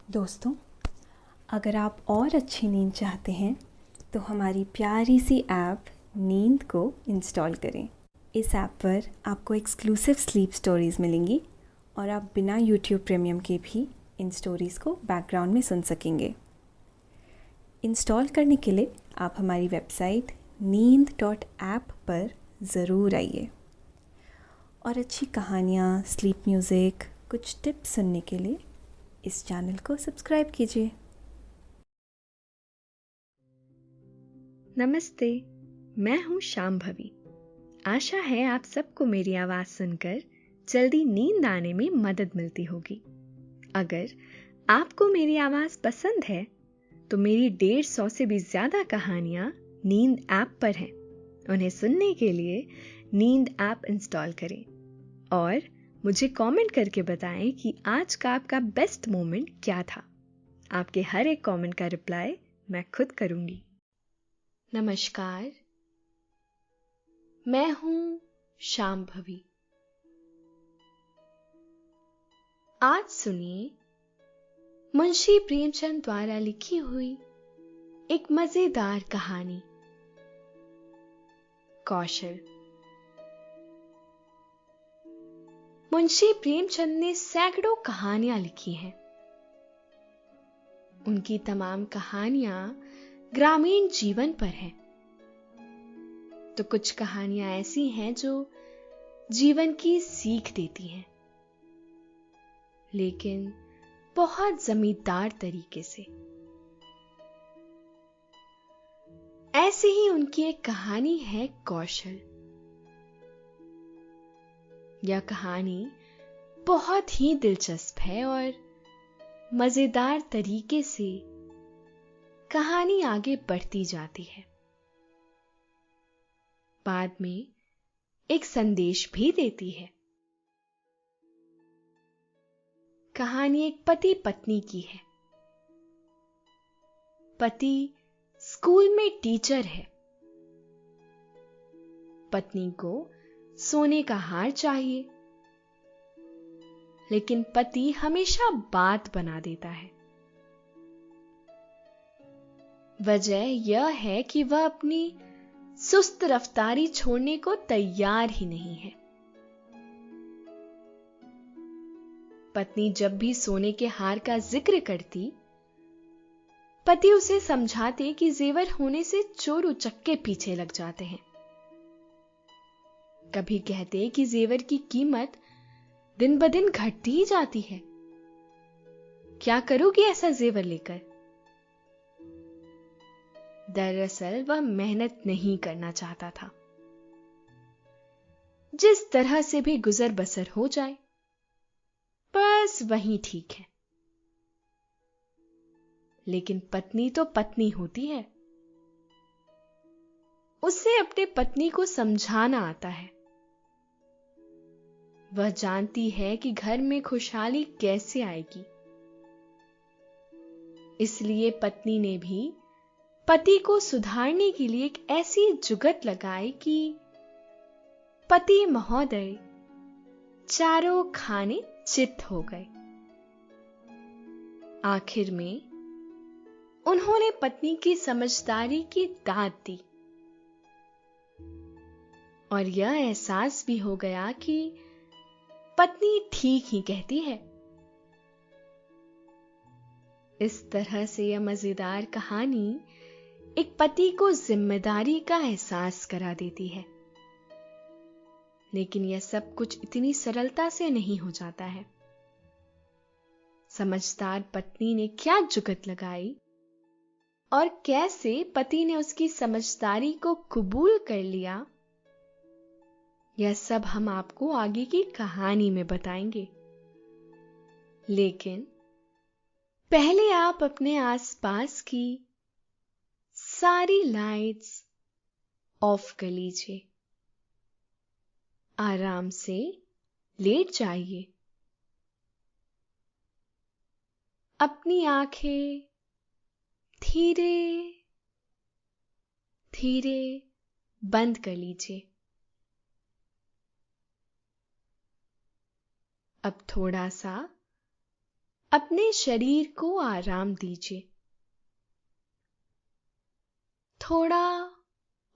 दोस्तों, अगर आप और अच्छी नींद चाहते हैं तो हमारी प्यारी सी ऐप नींद को इंस्टॉल करें। इस ऐप पर आपको एक्सक्लूसिव स्लीप स्टोरीज़ मिलेंगी और आप बिना यूट्यूब प्रीमियम के भी इन स्टोरीज़ को बैकग्राउंड में सुन सकेंगे। इंस्टॉल करने के लिए आप हमारी वेबसाइट neend.app पर ज़रूर आइए और अच्छी कहानियाँ, स्लीप म्यूज़िक, कुछ टिप्स सुनने के लिए इस चैनल को सब्सक्राइब कीजिए। नमस्ते, मैं हूँ शांभवी। आशा है आप सबको मेरी आवाज़ सुनकर जल्दी नींद आने में मदद मिलती होगी। अगर आपको मेरी आवाज़ पसंद है तो मेरी 150 से भी ज़्यादा कहानियाँ नींद ऐप पर हैं। उन्हें सुनने के लिए नींद ऐप इंस्टॉल करें और मुझे कमेंट करके बताएं कि आज का आपका बेस्ट मोमेंट क्या था। आपके हर एक कमेंट का रिप्लाई मैं खुद करूँगी। नमस्कार, मैं हूं शांभवी। आज सुनिए मुंशी प्रेमचंद द्वारा लिखी हुई एक मजेदार कहानी, कौशल। मुंशी प्रेमचंद ने सैकड़ों कहानियां लिखी हैं। उनकी तमाम कहानियां ग्रामीण जीवन पर हैं, तो कुछ कहानियां ऐसी हैं जो जीवन की सीख देती हैं, लेकिन बहुत जमींदार तरीके से। ऐसी ही उनकी एक कहानी है, कौशल। यह कहानी बहुत ही दिलचस्प है और मजेदार तरीके से कहानी आगे बढ़ती जाती है। बाद में एक संदेश भी देती है। कहानी एक पति पत्नी की है। पति स्कूल में टीचर है। पत्नी को सोने का हार चाहिए, लेकिन पति हमेशा बात बना देता है। वजह यह है कि वह अपनी सुस्त रफ्तारी छोड़ने को तैयार ही नहीं है। पत्नी जब भी सोने के हार का जिक्र करती, पति उसे समझाते कि जेवर होने से चोर उचक्के पीछे लग जाते हैं। कभी कहते कि जेवर की कीमत दिन ब दिन घटती ही जाती है। क्या करोगी ऐसा जेवर लेकर? दरअसल वह मेहनत नहीं करना चाहता था। जिस तरह से भी गुजर बसर हो जाए, बस वही ठीक है। लेकिन पत्नी तो पत्नी होती है। उसे अपने पत्नी को समझाना आता है। वह जानती है कि घर में खुशहाली कैसे आएगी। इसलिए पत्नी ने भी पति को सुधारने के लिए एक ऐसी जुगत लगाई कि पति महोदय चारों खाने चित हो गए। आखिर में उन्होंने पत्नी की समझदारी की दाद दी और यह एहसास भी हो गया कि पत्नी ठीक ही कहती है। इस तरह से यह मजेदार कहानी एक पति को जिम्मेदारी का एहसास करा देती है। लेकिन यह सब कुछ इतनी सरलता से नहीं हो जाता है। समझदार पत्नी ने क्या जुगत लगाई और कैसे पति ने उसकी समझदारी को कबूल कर लिया, यह सब हम आपको आगे की कहानी में बताएंगे। लेकिन पहले आप अपने आसपास की सारी लाइट्स ऑफ कर लीजिए। आराम से लेट जाइए। अपनी आंखें धीरे धीरे बंद कर लीजिए। अब थोड़ा सा अपने शरीर को आराम दीजिए। थोड़ा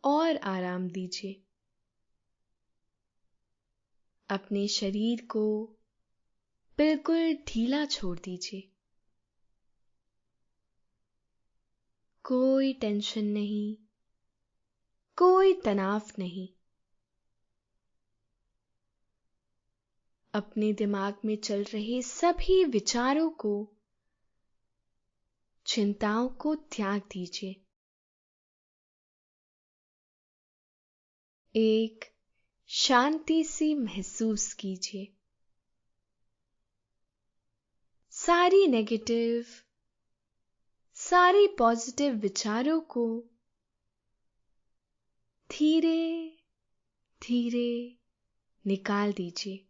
और आराम दीजिए। अपने शरीर को बिल्कुल ढीला छोड़ दीजिए। कोई टेंशन नहीं, कोई तनाव नहीं। अपने दिमाग में चल रहे सभी विचारों को, चिंताओं को त्याग दीजिए। एक शांति सी महसूस कीजिए। सारी नेगेटिव, सारी पॉजिटिव विचारों को धीरे धीरे निकाल दीजिए।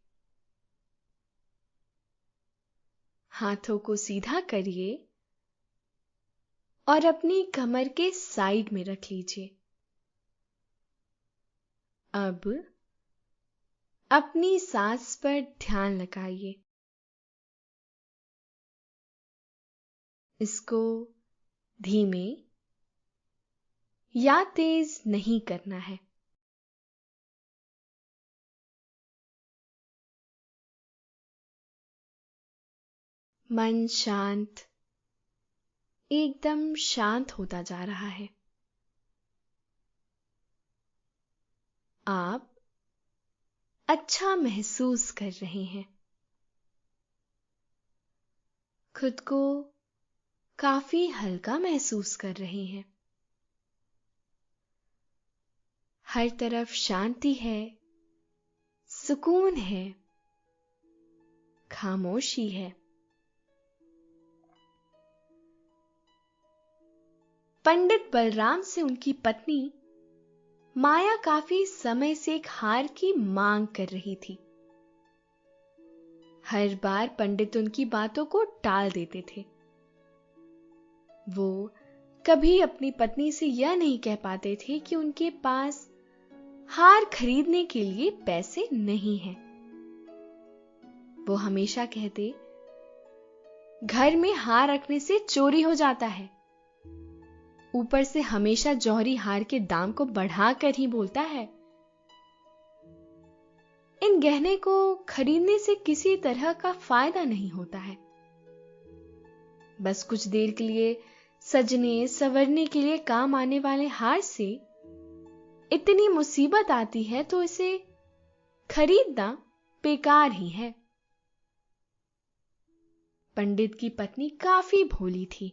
हाथों को सीधा करिए और अपनी कमर के साइड में रख लीजिए। अब अपनी सांस पर ध्यान लगाइए। इसको धीमे या तेज नहीं करना है। मन शांत, एकदम शांत होता जा रहा है। आप अच्छा महसूस कर रहे हैं। खुद को काफी हल्का महसूस कर रहे हैं। हर तरफ शांति है, सुकून है, खामोशी है। पंडित बलराम से उनकी पत्नी माया काफी समय से एक हार की मांग कर रही थी। हर बार पंडित उनकी बातों को टाल देते थे। वो कभी अपनी पत्नी से यह नहीं कह पाते थे कि उनके पास हार खरीदने के लिए पैसे नहीं हैं। वो हमेशा कहते, घर में हार रखने से चोरी हो जाता है। ऊपर से हमेशा जौहरी हार के दाम को बढ़ाकर ही बोलता है। इन गहने को खरीदने से किसी तरह का फायदा नहीं होता है। बस कुछ देर के लिए सजने संवरने के लिए काम आने वाले हार से इतनी मुसीबत आती है तो इसे खरीदना बेकार ही है। पंडित की पत्नी काफी भोली थी।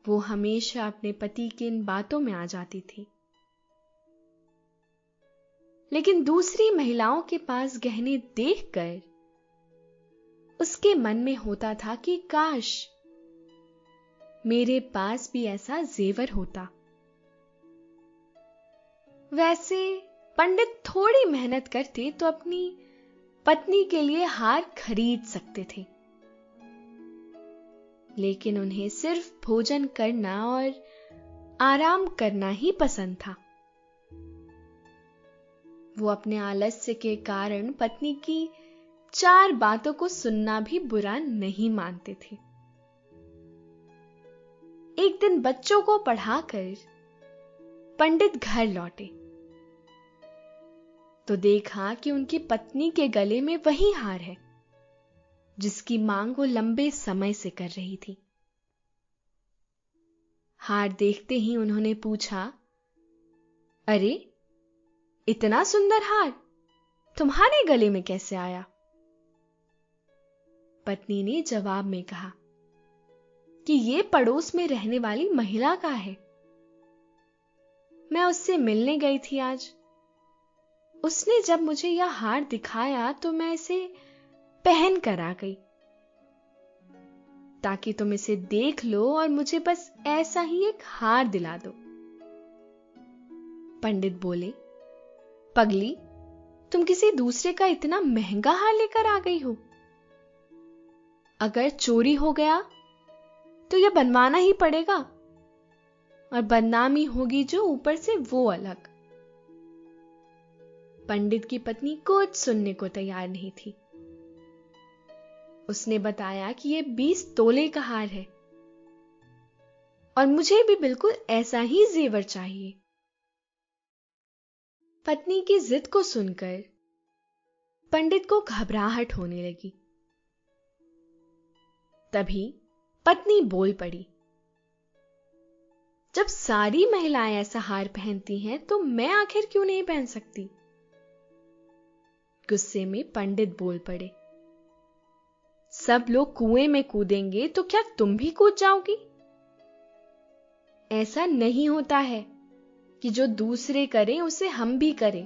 वो हमेशा अपने पति की इन बातों में आ जाती थी। लेकिन दूसरी महिलाओं के पास गहने देखकर उसके मन में होता था कि काश मेरे पास भी ऐसा जेवर होता। वैसे पंडित थोड़ी मेहनत करते तो अपनी पत्नी के लिए हार खरीद सकते थे, लेकिन उन्हें सिर्फ भोजन करना और आराम करना ही पसंद था। वो अपने आलस्य के कारण पत्नी की 4 बातों को सुनना भी बुरा नहीं मानते थे। एक दिन बच्चों को पढ़ाकर पंडित घर लौटे तो देखा कि उनकी पत्नी के गले में वही हार है जिसकी मांग वो लंबे समय से कर रही थी। हार देखते ही उन्होंने पूछा, अरे इतना सुंदर हार तुम्हारे गले में कैसे आया? पत्नी ने जवाब में कहा कि ये पड़ोस में रहने वाली महिला का है। मैं उससे मिलने गई थी आज। उसने जब मुझे यह हार दिखाया तो मैं इसे पहन कर आ गई ताकि तुम इसे देख लो और मुझे बस ऐसा ही एक हार दिला दो। पंडित बोले, पगली, तुम किसी दूसरे का इतना महंगा हार लेकर आ गई हो। अगर चोरी हो गया तो यह बनवाना ही पड़ेगा और बदनामी होगी जो ऊपर से वो अलग। पंडित की पत्नी कुछ सुनने को तैयार नहीं थी। उसने बताया कि ये 20 तोले का हार है और मुझे भी बिल्कुल ऐसा ही जेवर चाहिए। पत्नी की जिद को सुनकर पंडित को घबराहट होने लगी। तभी पत्नी बोल पड़ी, जब सारी महिलाएं ऐसा हार पहनती हैं तो मैं आखिर क्यों नहीं पहन सकती? गुस्से में पंडित बोल पड़े, सब लोग कुएं में कूदेंगे तो क्या तुम भी कूद जाओगी? ऐसा नहीं होता है कि जो दूसरे करें उसे हम भी करें।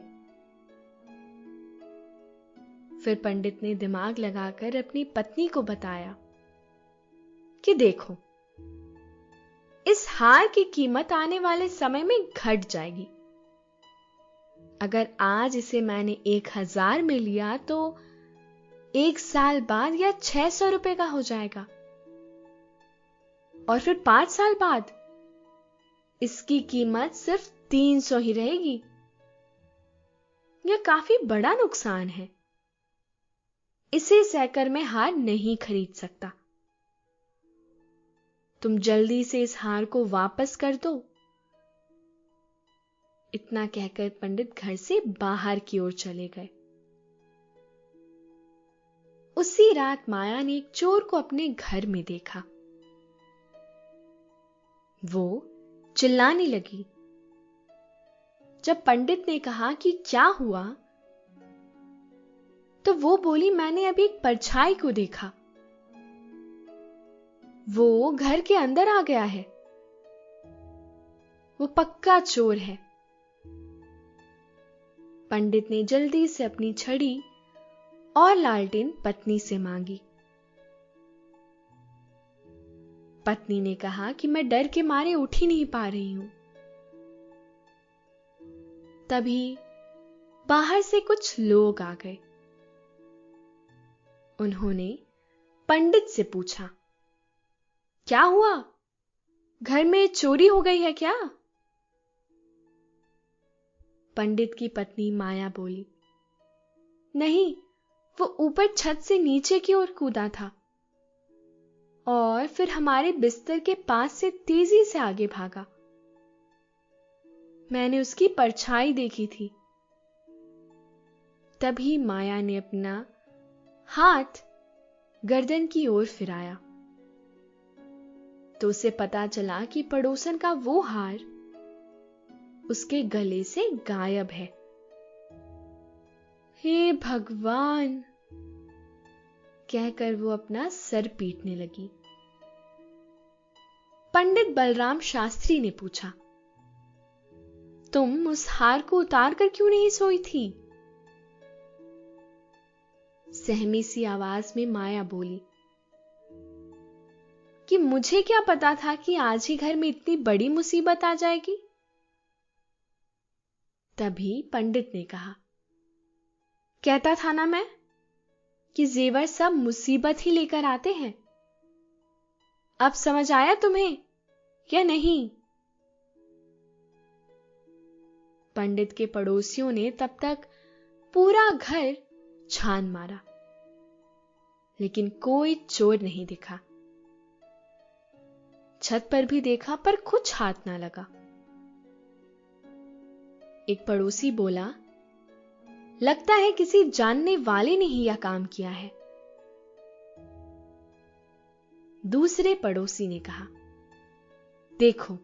फिर पंडित ने दिमाग लगाकर अपनी पत्नी को बताया कि देखो, इस हार की कीमत आने वाले समय में घट जाएगी। अगर आज इसे मैंने 1000 में लिया तो 1 साल बाद यह 600 रुपए का हो जाएगा और फिर 5 साल बाद इसकी कीमत सिर्फ 300 ही रहेगी। यह काफी बड़ा नुकसान है। इसे सहकर मैं हार नहीं खरीद सकता। तुम जल्दी से इस हार को वापस कर दो। इतना कहकर पंडित घर से बाहर की ओर चले गए। उसी रात माया ने एक चोर को अपने घर में देखा। वो चिल्लाने लगी। जब पंडित ने कहा कि क्या हुआ, तो वो बोली, मैंने अभी एक परछाई को देखा। वो घर के अंदर आ गया है। वो पक्का चोर है। पंडित ने जल्दी से अपनी छड़ी और लालटेन पत्नी से मांगी। पत्नी ने कहा कि मैं डर के मारे उठ ही नहीं पा रही हूं। तभी बाहर से कुछ लोग आ गए। उन्होंने पंडित से पूछा, क्या हुआ? घर में चोरी हो गई है क्या? पंडित की पत्नी माया बोली, नहीं, वो ऊपर छत से नीचे की ओर कूदा था और फिर हमारे बिस्तर के पास से तेजी से आगे भागा। मैंने उसकी परछाई देखी थी। तभी माया ने अपना हाथ गर्दन की ओर फिराया तो उसे पता चला कि पड़ोसन का वो हार उसके गले से गायब है। हे भगवान, कहकर वो अपना सर पीटने लगी। पंडित बलराम शास्त्री ने पूछा, तुम उस हार को उतार कर क्यों नहीं सोई थी? सहमी सी आवाज में माया बोली कि मुझे क्या पता था कि आज ही घर में इतनी बड़ी मुसीबत आ जाएगी। तभी पंडित ने कहा, कहता था ना मैं कि जेवर सब मुसीबत ही लेकर आते हैं। अब समझ आया तुम्हें या नहीं? पंडित के पड़ोसियों ने तब तक पूरा घर छान मारा, लेकिन कोई चोर नहीं दिखा। छत पर भी देखा पर कुछ हाथ ना लगा। एक पड़ोसी बोला, लगता है किसी जानने वाले ने ही यह काम किया है। दूसरे पड़ोसी ने कहा, देखो,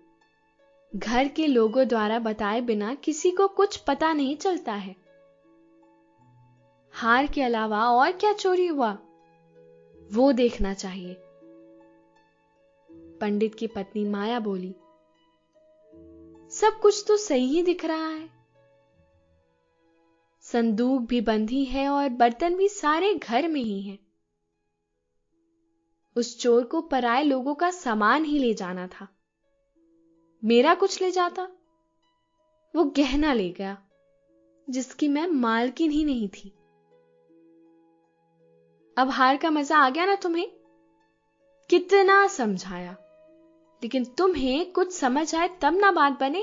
घर के लोगों द्वारा बताए बिना किसी को कुछ पता नहीं चलता है। हार के अलावा और क्या चोरी हुआ, वो देखना चाहिए। पंडित की पत्नी माया बोली, सब कुछ तो सही ही दिख रहा है। संदूक भी बंधी है और बर्तन भी सारे घर में ही हैं। उस चोर को पराये लोगों का सामान ही ले जाना था। मेरा कुछ ले जाता? वो गहना ले गया जिसकी मैं मालकिन ही नहीं थी। अब हार का मजा आ गया ना तुम्हें? कितना समझाया, लेकिन तुम्हें कुछ समझ आए तब ना बात बने।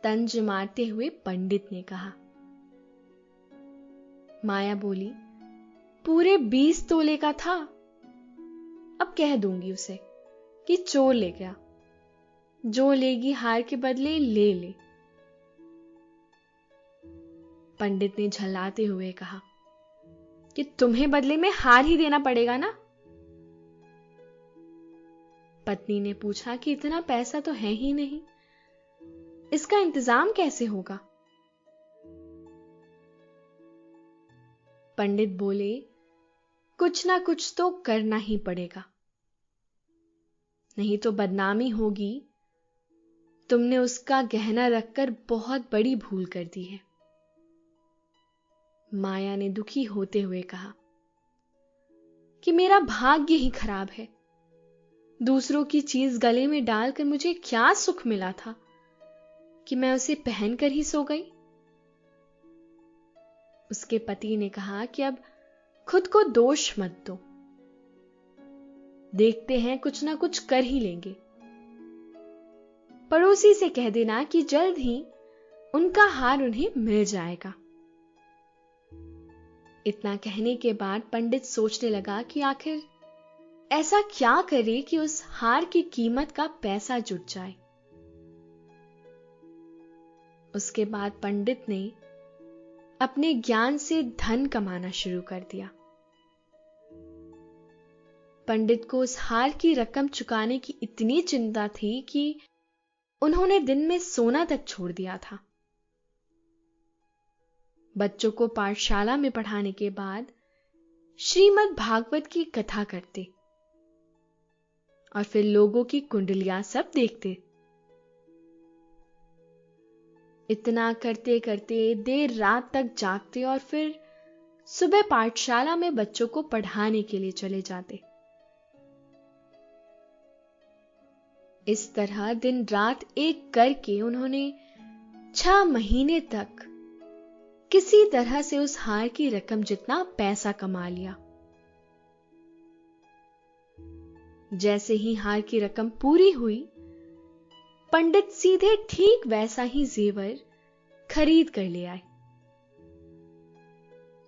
तंज मारते हुए पंडित ने कहा। माया बोली, पूरे 20 तोले का था। अब कह दूंगी उसे कि चोर ले गया, जो लेगी हार के बदले ले ले। पंडित ने झल्लाते हुए कहा कि तुम्हें बदले में हार ही देना पड़ेगा ना। पत्नी ने पूछा कि इतना पैसा तो है ही नहीं, इसका इंतजाम कैसे होगा। पंडित बोले, कुछ ना कुछ तो करना ही पड़ेगा, नहीं तो बदनामी होगी। तुमने उसका गहना रखकर बहुत बड़ी भूल कर दी है। माया ने दुखी होते हुए कहा कि मेरा भाग्य ही खराब है। दूसरों की चीज गले में डालकर मुझे क्या सुख मिला था कि मैं उसे पहनकर ही सो गई। उसके पति ने कहा कि अब खुद को दोष मत दो, देखते हैं कुछ ना कुछ कर ही लेंगे। पड़ोसी से कह देना कि जल्द ही उनका हार उन्हें मिल जाएगा। इतना कहने के बाद पंडित सोचने लगा कि आखिर ऐसा क्या करे कि उस हार की कीमत का पैसा जुट जाए। उसके बाद पंडित ने अपने ज्ञान से धन कमाना शुरू कर दिया। पंडित को उस हार की रकम चुकाने की इतनी चिंता थी कि उन्होंने दिन में सोना तक छोड़ दिया था। बच्चों को पाठशाला में पढ़ाने के बाद श्रीमद् भागवत की कथा करते और फिर लोगों की कुंडलियां सब देखते। इतना करते करते देर रात तक जागते और फिर सुबह पाठशाला में बच्चों को पढ़ाने के लिए चले जाते। इस तरह दिन रात एक करके उन्होंने 6 महीने तक किसी तरह से उस हार की रकम जितना पैसा कमा लिया। जैसे ही हार की रकम पूरी हुई, पंडित सीधे ठीक वैसा ही जेवर खरीद कर ले आए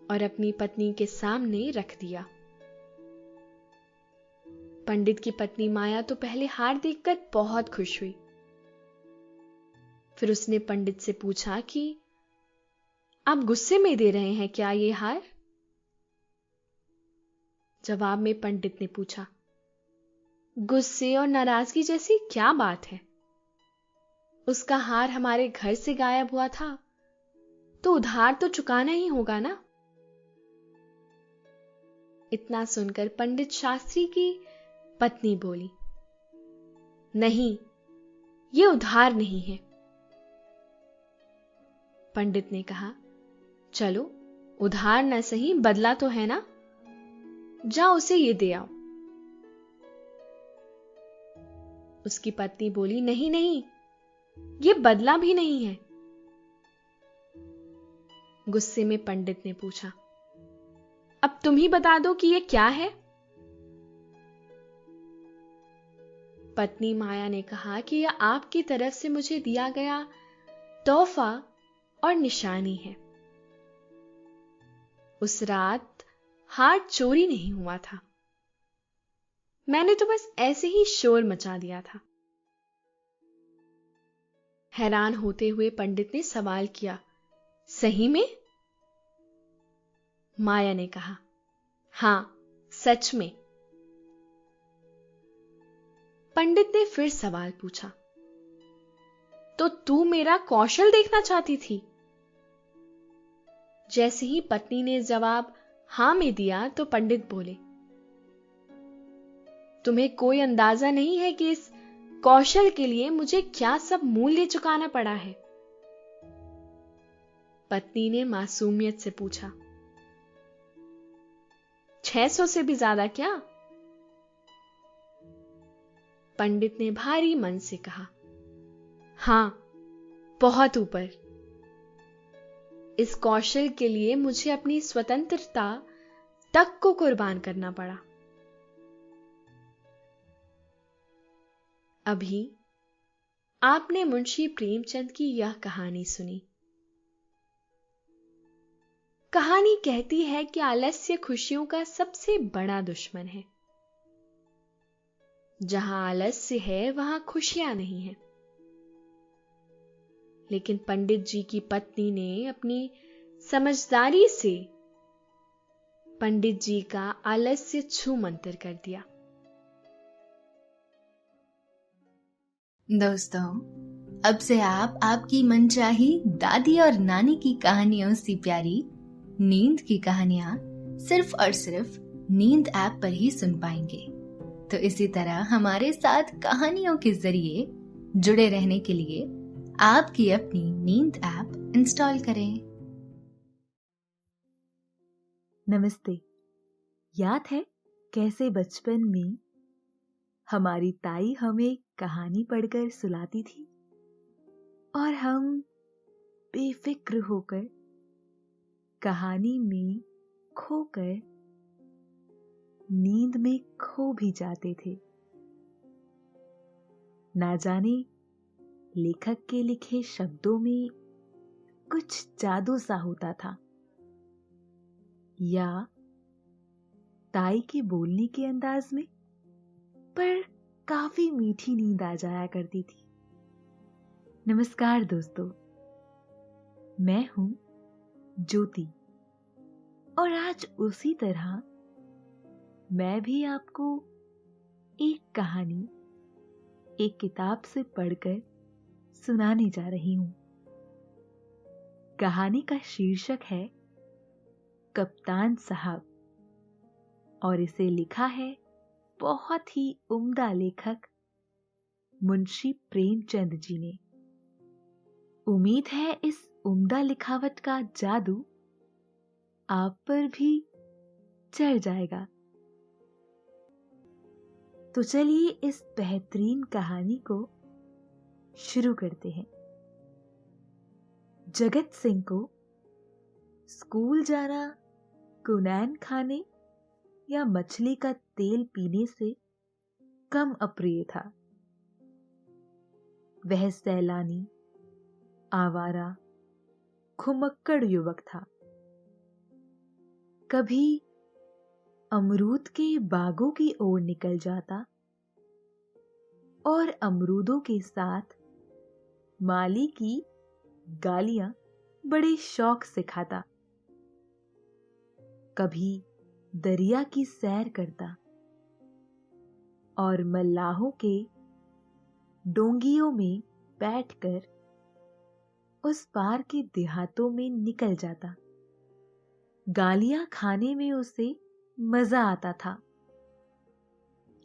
और अपनी पत्नी के सामने रख दिया। पंडित की पत्नी माया तो पहले हार देखकर बहुत खुश हुई। फिर उसने पंडित से पूछा कि आप गुस्से में दे रहे हैं क्या ये हार? जवाब में पंडित ने पूछा, गुस्से और नाराजगी जैसी क्या बात है? उसका हार हमारे घर से गायब हुआ था, तो उधार तो चुकाना ही होगा ना। इतना सुनकर पंडित शास्त्री की पत्नी बोली, नहीं, ये उधार नहीं है। पंडित ने कहा, चलो उधार न सही, बदला तो है ना, जाओ उसे ये दे आओ। उसकी पत्नी बोली, नहीं नहीं, ये बदला भी नहीं है। गुस्से में पंडित ने पूछा, अब तुम ही बता दो कि ये क्या है? पत्नी माया ने कहा कि यह आपकी तरफ से मुझे दिया गया तोहफा और निशानी है। उस रात हार चोरी नहीं हुआ था, मैंने तो बस ऐसे ही शोर मचा दिया था। हैरान होते हुए पंडित ने सवाल किया, सही में? माया ने कहा, हां, सच में। पंडित ने फिर सवाल पूछा, तो तू मेरा कौशल देखना चाहती थी? जैसे ही पत्नी ने जवाब हां में दिया तो पंडित बोले, तुम्हें कोई अंदाजा नहीं है कि इस कौशल के लिए मुझे क्या सब मूल्य चुकाना पड़ा है? पत्नी ने मासूमियत से पूछा, 600 से भी ज्यादा क्या? पंडित ने भारी मन से कहा, हां, बहुत ऊपर। इस कौशल के लिए मुझे अपनी स्वतंत्रता तक को कुर्बान करना पड़ा। अभी आपने मुंशी प्रेमचंद की यह कहानी सुनी। कहानी कहती है कि आलस्य खुशियों का सबसे बड़ा दुश्मन है। जहां आलस्य है वहां खुशियां नहीं है। लेकिन पंडित जी की पत्नी ने अपनी समझदारी से पंडित जी का आलस्य छू मंतर कर दिया। दोस्तों, अब से आप आपकी मनचाही दादी और नानी की कहानियों से प्यारी नींद की कहानियां सिर्फ और सिर्फ नींद ऐप पर ही सुन पाएंगे। तो इसी तरह हमारे साथ कहानियों के जरिए जुड़े रहने के लिए आपकी अपनी नींद ऐप इंस्टॉल करें। नमस्ते। याद है कैसे बचपन में हमारी ताई हमें कहानी पढ़कर सुलाती थी और हम बेफिक्र होकर कहानी में खोकर नींद में खो भी जाते थे। ना जाने लेखक के लिखे शब्दों में कुछ जादू सा होता था या ताई के बोलने के अंदाज में, पर काफी मीठी नींद आ जाया करती थी। नमस्कार दोस्तों, मैं हूं ज्योति और आज उसी तरह मैं भी आपको एक कहानी एक किताब से पढ़कर सुनाने जा रही हूं। कहानी का शीर्षक है कप्तान साहब और इसे लिखा है बहुत ही उम्दा लेखक मुंशी प्रेमचंद जी ने। उम्मीद है इस उम्दा लिखावट का जादू आप पर भी चढ़ जाएगा। तो चलिए इस बेहतरीन कहानी को शुरू करते हैं। जगत सिंह को स्कूल जाना कुनैन खाने या मछली का तेल पीने से कम अप्रिय था। वह सैलानी, आवारा, घुमक्कड़ युवक था। कभी अमरूद के बागों की ओर निकल जाता और अमरूदों के साथ माली की गालियां बड़े शौक से खाता। कभी दरिया की सैर करता और मल्लाहों के डोंगियों में बैठकर उस पार के देहातों में निकल जाता। गालियां खाने में उसे मजा आता था।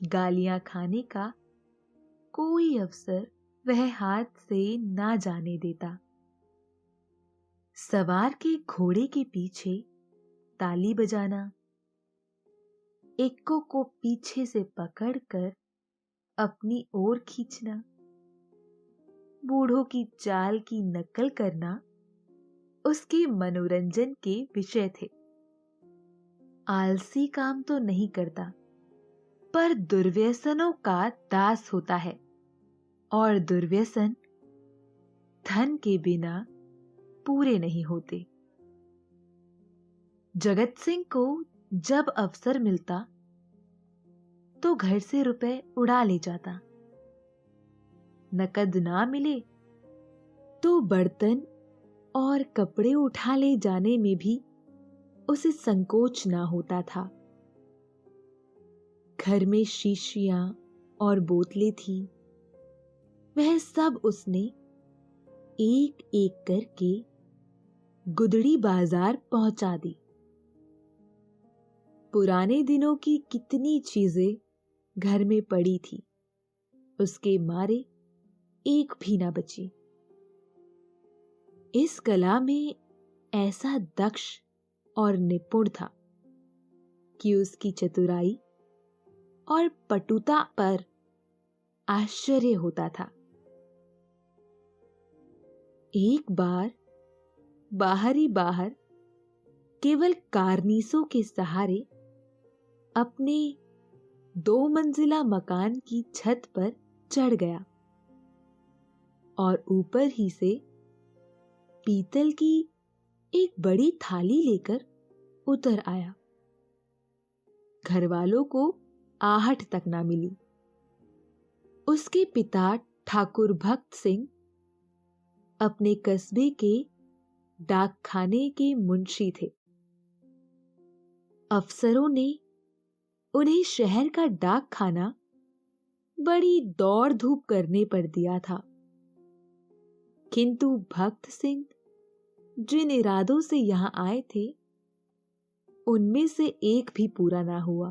गालियां खाने का कोई अवसर वह हाथ से ना जाने देता। सवार के घोड़े के पीछे ताली बजाना, एक्को को पीछे से पकड़कर अपनी ओर खींचना, बूढ़ों की चाल की नकल करना उसके मनोरंजन के विषय थे। आलसी काम तो नहीं करता, पर दुर्व्यसनों का दास होता है और दुर्व्यसन धन के बिना पूरे नहीं होते। जगत सिंह को जब अवसर मिलता तो घर से रुपए उड़ा ले जाता। नकद ना मिले तो बर्तन और कपड़े उठा ले जाने में भी उसे संकोच ना होता था। घर में शीशियां और बोतलें थी, वह सब उसने एक एक करके गुदड़ी बाजार पहुंचा दी। पुराने दिनों की कितनी चीजें घर में पड़ी थी, उसके मारे एक भी ना बची। इस कला में ऐसा दक्ष और निपुण था कि उसकी चतुराई और पटुता पर आश्चर्य होता था। एक बार बाहर ही बाहर केवल कारनीसों के सहारे अपने 2 मंजिला मकान की छत पर चढ़ गया और ऊपर ही से पीतल की एक बड़ी थाली लेकर उतर आया। घर वालों को आहट तक ना मिली। उसके पिता ठाकुर भक्त सिंह अपने कस्बे के डाकखाने के मुंशी थे। अफसरों ने उन्हें शहर का डाकखाना बड़ी दौड़ धूप करने पर दिया था, किंतु भक्त सिंह जिन इरादों से यहां आए थे उनमें से एक भी पूरा ना हुआ।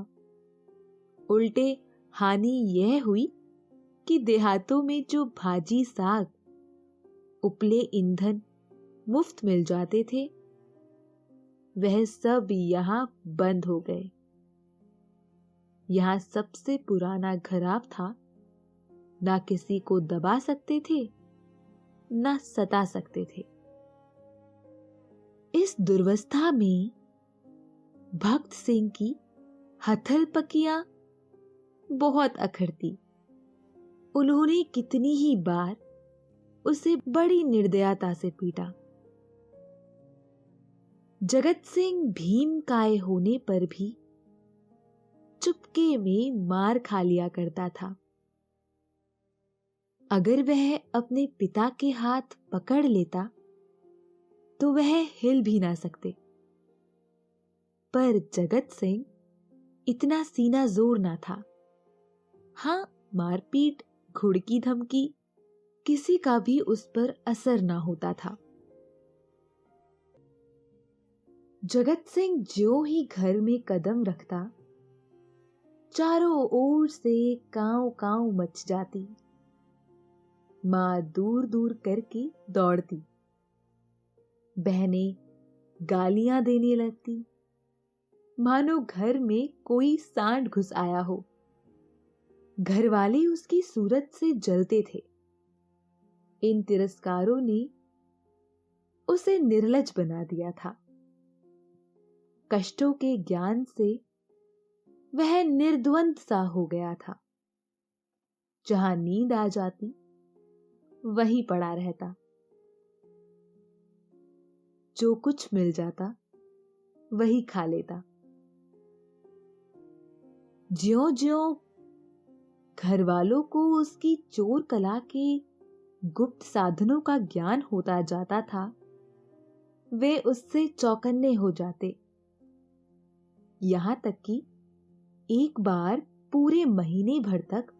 उल्टे हानि यह हुई कि देहातों में जो भाजी साग, उपले ईंधन मुफ्त मिल जाते थे वह सब यहां बंद हो गए। यहां सबसे पुराना घराव था, ना किसी को दबा सकते थे ना सता सकते थे। इस दुर्वस्था में भक्त सिंह की हथल पकियां बहुत अखरती। उन्होंने कितनी ही बार उसे बड़ी निर्दयता से पीटा। जगत सिंह भीम काय होने पर भी चुपके में मार खा लिया करता था। अगर वह अपने पिता के हाथ पकड़ लेता तो वह हिल भी ना सकते। पर जगत सिंह इतना सीना जोर ना था। हां, मारपीट, घुड़की धमकी किसी का भी उस पर असर ना होता था। जगत सिंह ज्यों ही घर में कदम रखता, चारों ओर से कांव कांव मच जाती। मां दूर दूर करके दौड़ती, बहनें गालियां देने लगती, मानो घर में कोई सांड घुस आया हो। घर वाले उसकी सूरत से जलते थे। इन तिरस्कारों ने उसे निर्लज बना दिया था। कष्टों के ज्ञान से वह निर्द्वंद सा हो गया था। जहां नींद आ जाती वहीं पड़ा रहता। जो कुछ मिल जाता वही खा लेता। ज्यों ज्यों घर वालों को उसकी चोर कला के गुप्त साधनों का ज्ञान होता जाता था, वे उससे चौकन्ने हो जाते। यहां तक कि एक बार पूरे महीने भर तक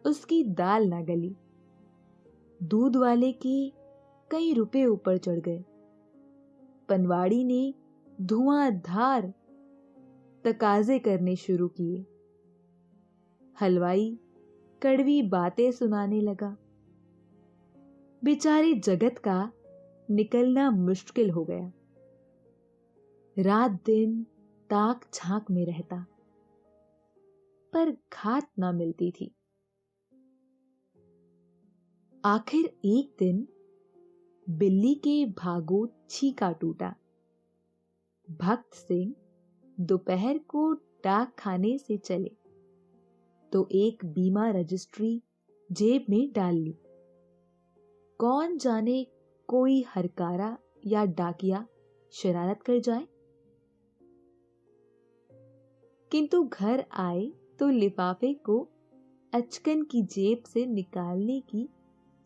उसकी दाल ना गली। दूध वाले के कई रुपए ऊपर चढ़ गए। पनवाड़ी ने धुआंधार तकाजे करने शुरू किए। हलवाई कड़वी बातें सुनाने लगा। बेचारे जगत का निकलना मुश्किल हो गया। रात दिन ताक झांक में रहता, पर घात ना मिलती थी। आखिर एक दिन बिल्ली के भागो छीका टूटा। भक्त सिंह दोपहर को डाक खाने से चले तो एक बीमा रजिस्ट्री जेब में डाल ली। कौन जाने कोई हरकारा या डाकिया शरारत कर जाए। किंतु घर आए तो लिफाफे को अचकन की जेब से निकालने की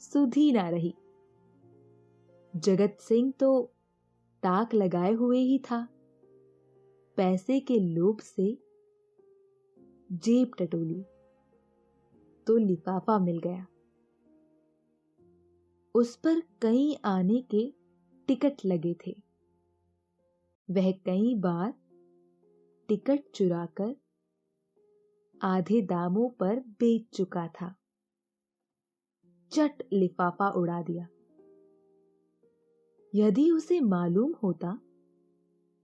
सुधि ना रही। जगत सिंह तो ताक लगाए हुए ही था। पैसे के लोभ से जेब टटोली तो लिफाफा मिल गया। उस पर कई आने के टिकट लगे थे। वह कई बार टिकट चुराकर आधे दामों पर बेच चुका था। चट लिफाफा उड़ा दिया। यदि उसे मालूम होता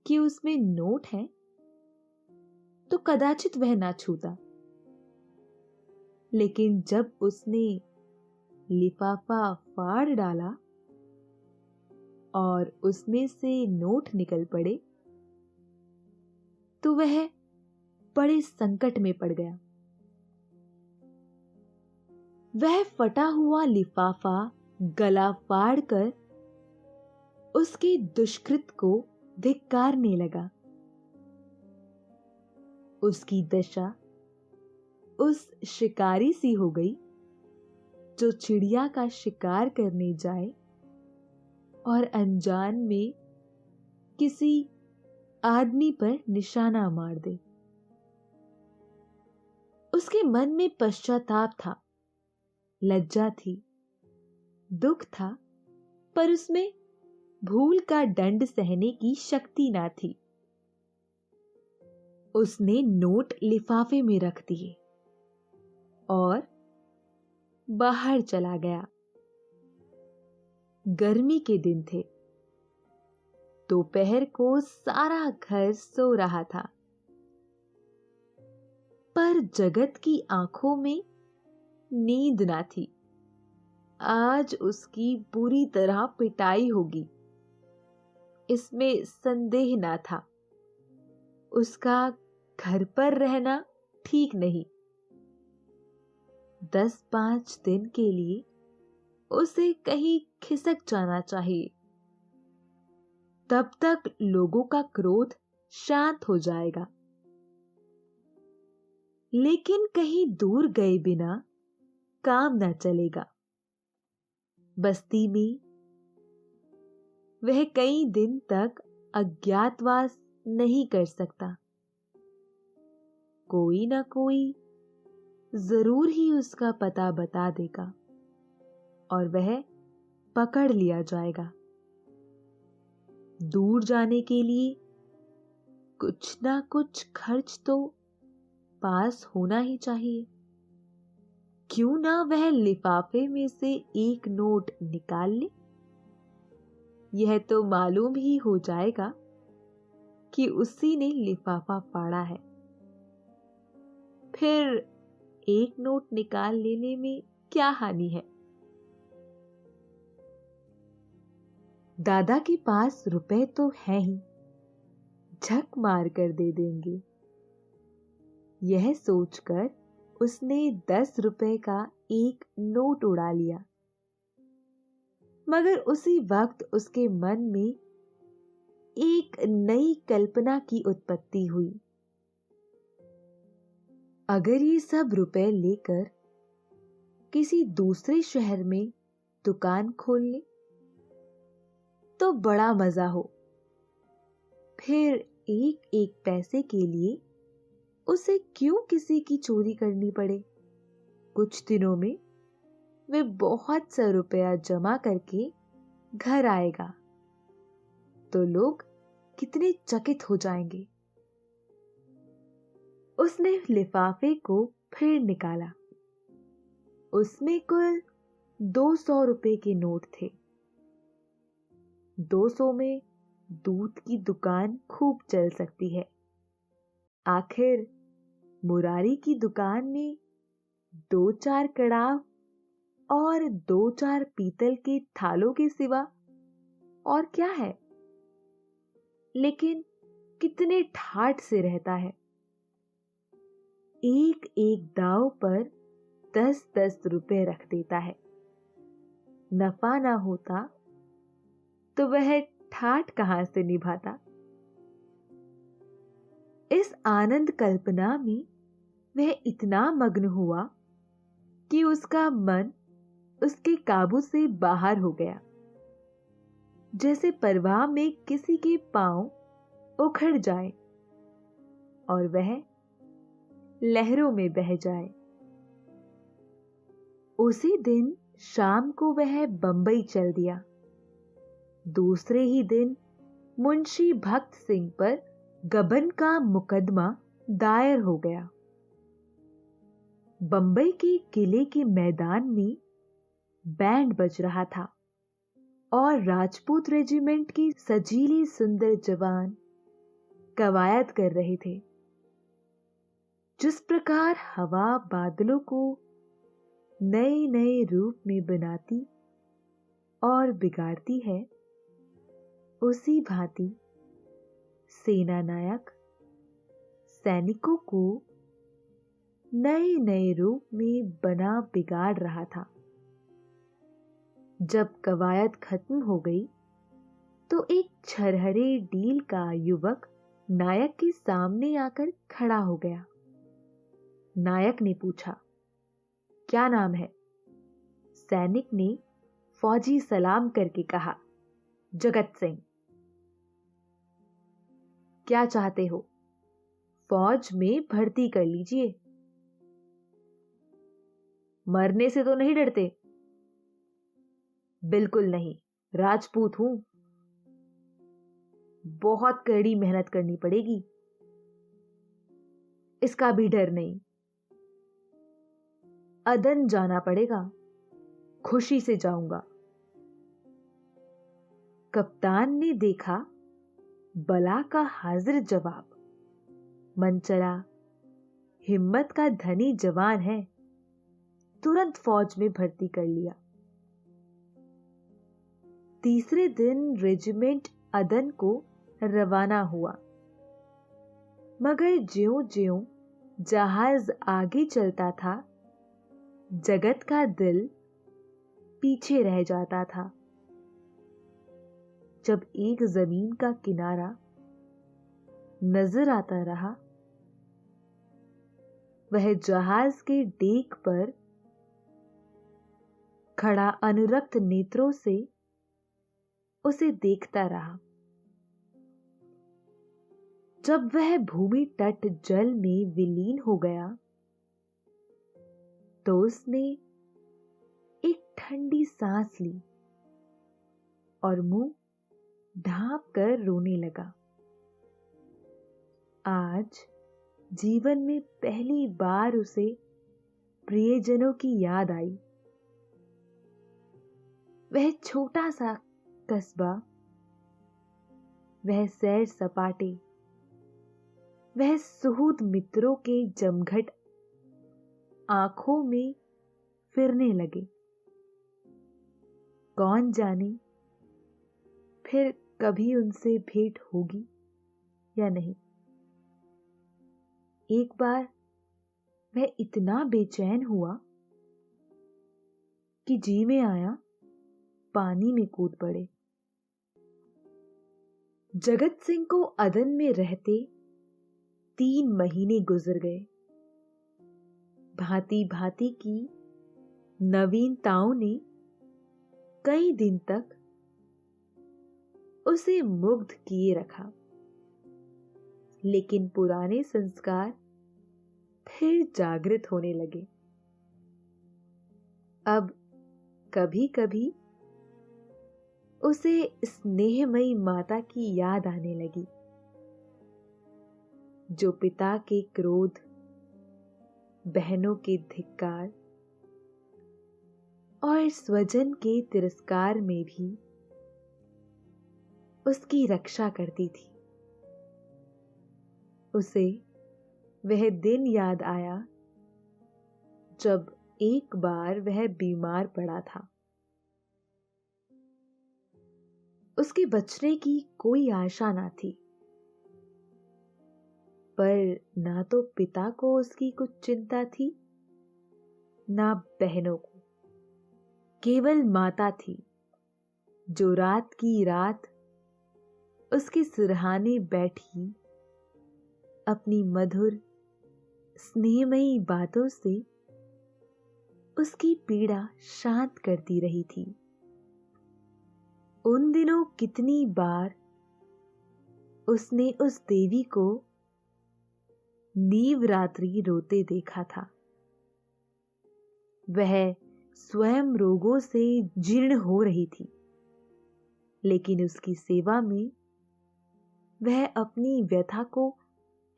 कि उसमें नोट है तो कदाचित वह ना छूता। लेकिन जब उसने लिफाफा फाड़ डाला और उसमें से नोट निकल पड़े तो वह बड़े संकट में पड़ गया। वह फटा हुआ लिफाफा गला फाड़ कर उसके दुष्कृत को धिक्कारने लगा। उसकी दशा उस शिकारी सी हो गई जो चिड़िया का शिकार करने जाए और अनजान में किसी आदमी पर निशाना मार दे। उसके मन में पश्चाताप था, लज्जा थी, दुख था, पर उसमें भूल का दंड सहने की शक्ति ना थी। उसने नोट लिफाफे में रख दिए और बाहर चला गया। गर्मी के दिन थे। दोपहर को सारा घर सो रहा था, पर जगत की आंखों में नींद ना थी। आज उसकी बुरी तरह पिटाई होगी, इसमें संदेह ना था। उसका घर पर रहना ठीक नहीं। 10-5 दिन के लिए उसे कहीं खिसक जाना चाहिए। तब तक लोगों का क्रोध शांत हो जाएगा। लेकिन कहीं दूर गए बिना काम न चलेगा। बस्ती में वह कई दिन तक अज्ञातवास नहीं कर सकता। कोई ना कोई जरूर ही उसका पता बता देगा और वह पकड़ लिया जाएगा। दूर जाने के लिए कुछ ना कुछ खर्च तो पास होना ही चाहिए। क्यों ना वह लिफाफे में से एक नोट निकाल ले। यह तो मालूम ही हो जाएगा कि उसी ने लिफाफा फाड़ा है। फिर एक नोट निकाल लेने में क्या हानि है। दादा के पास रुपए तो है ही, झक मार कर दे देंगे। यह सोचकर उसने 10 रुपए का एक नोट उड़ा लिया। मगर उसी वक्त उसके मन में एक नई कल्पना की उत्पत्ति हुई। अगर ये सब रुपए लेकर किसी दूसरे शहर में दुकान खोल ले तो बड़ा मजा हो। फिर एक एक पैसे के लिए उसे क्यों किसी की चोरी करनी पड़े। कुछ दिनों में वे बहुत सा रुपया जमा करके घर आएगा तो लोग कितने चकित हो जाएंगे। उसने लिफाफे को फिर निकाला। उसमें कुल 200 रुपए के नोट थे। 200 में दूध की दुकान खूब चल सकती है। आखिर मुरारी की दुकान में 2-4 कड़ाह और 2-4 पीतल के थालों के सिवा और क्या है। लेकिन कितने ठाठ से रहता है। एक एक दांव पर 10-10 रुपए रख देता है। नफा ना होता तो वह ठाठ कहां से निभाता। इस आनंद कल्पना में वह इतना मग्न हुआ कि उसका मन उसके काबू से बाहर हो गया। जैसे प्रवाह में किसी के पांव उखड़ जाए और वह लहरों में बह जाए। उसी दिन शाम को वह बंबई चल दिया। दूसरे ही दिन मुंशी भक्त सिंह पर गबन का मुकदमा दायर हो गया। बंबई के किले के मैदान में बैंड बज रहा था और राजपूत रेजिमेंट की सजीली सुंदर जवान कवायद कर रहे थे। जिस प्रकार हवा बादलों को नए नए रूप में बनाती और बिगाड़ती है, उसी भांति सेना नायक सैनिकों को नए नए रूप में बना बिगाड़ रहा था। जब कवायद खत्म हो गई तो एक छरहरे डील का युवक नायक के सामने आकर खड़ा हो गया। नायक ने पूछा, क्या नाम है? सैनिक ने फौजी सलाम करके कहा, जगत सिंह। क्या चाहते हो? फौज में भर्ती कर लीजिए। मरने से तो नहीं डरते? बिल्कुल नहीं, राजपूत हूं। बहुत कड़ी मेहनत करनी पड़ेगी। इसका भी डर नहीं। अदन जाना पड़ेगा, खुशी से जाऊंगा। कप्तान ने देखा बला का हाजिर जवाब। मन चला, हिम्मत का धनी जवान है, तुरंत फौज में भर्ती कर लिया। तीसरे दिन रेजिमेंट अदन को रवाना हुआ, मगर ज्यों-ज्यों जहाज आगे चलता था, जगत का दिल पीछे रह जाता था। जब एक जमीन का किनारा नजर आता रहा, वह जहाज के डेक पर खड़ा अनुरक्त नेत्रों से उसे देखता रहा। जब वह भूमि तट जल में विलीन हो गया, तो उसने एक ठंडी सांस ली और मुंह ढांप कर रोने लगा। आज जीवन में पहली बार उसे प्रियजनों की याद आई। वह छोटा सा कस्बा, वह सैर सपाटे, वह सुहूद मित्रों के जमघट आंखों में फिरने लगे। कौन जाने फिर कभी उनसे भेंट होगी या नहीं। एक बार वह इतना बेचैन हुआ कि जी में आया पानी में कूद पड़े। जगत सिंह को अदन में रहते 3 महीने गुजर गए। भांति भांति की नवीनताओं ने कई दिन तक उसे मुग्ध किए रखा, लेकिन पुराने संस्कार फिर जागृत होने लगे। अब कभी कभी उसे स्नेहमयी माता की याद आने लगी, जो पिता के क्रोध, बहनों के धिक्कार और स्वजन के तिरस्कार में भी उसकी रक्षा करती थी। उसे वह दिन याद आया जब एक बार वह बीमार पड़ा था। उसके बचने की कोई आशा ना थी, पर ना तो पिता को उसकी कुछ चिंता थी, ना बहनों को। केवल माता थी, जो रात की रात उसके सिरहाने बैठी अपनी मधुर स्नेहमयी बातों से उसकी पीड़ा शांत करती रही थी। उन दिनों कितनी बार उसने उस देवी को नीव रात्रि रोते देखा था। वह स्वयं रोगों से जीर्ण हो रही थी, लेकिन उसकी सेवा में वह अपनी व्यथा को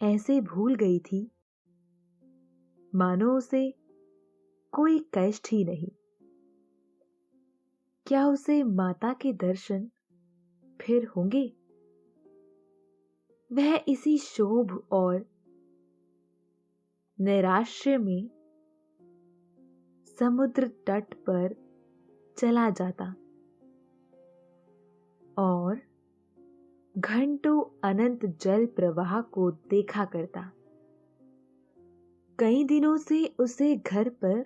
ऐसे भूल गई थी मानो उसे कोई कष्ट ही नहीं। क्या उसे माता के दर्शन फिर होंगे? वह इसी शोभ और नैराश्य में समुद्र तट पर चला जाता और घंटों अनंत जल प्रवाह को देखा करता। कई दिनों से उसे घर पर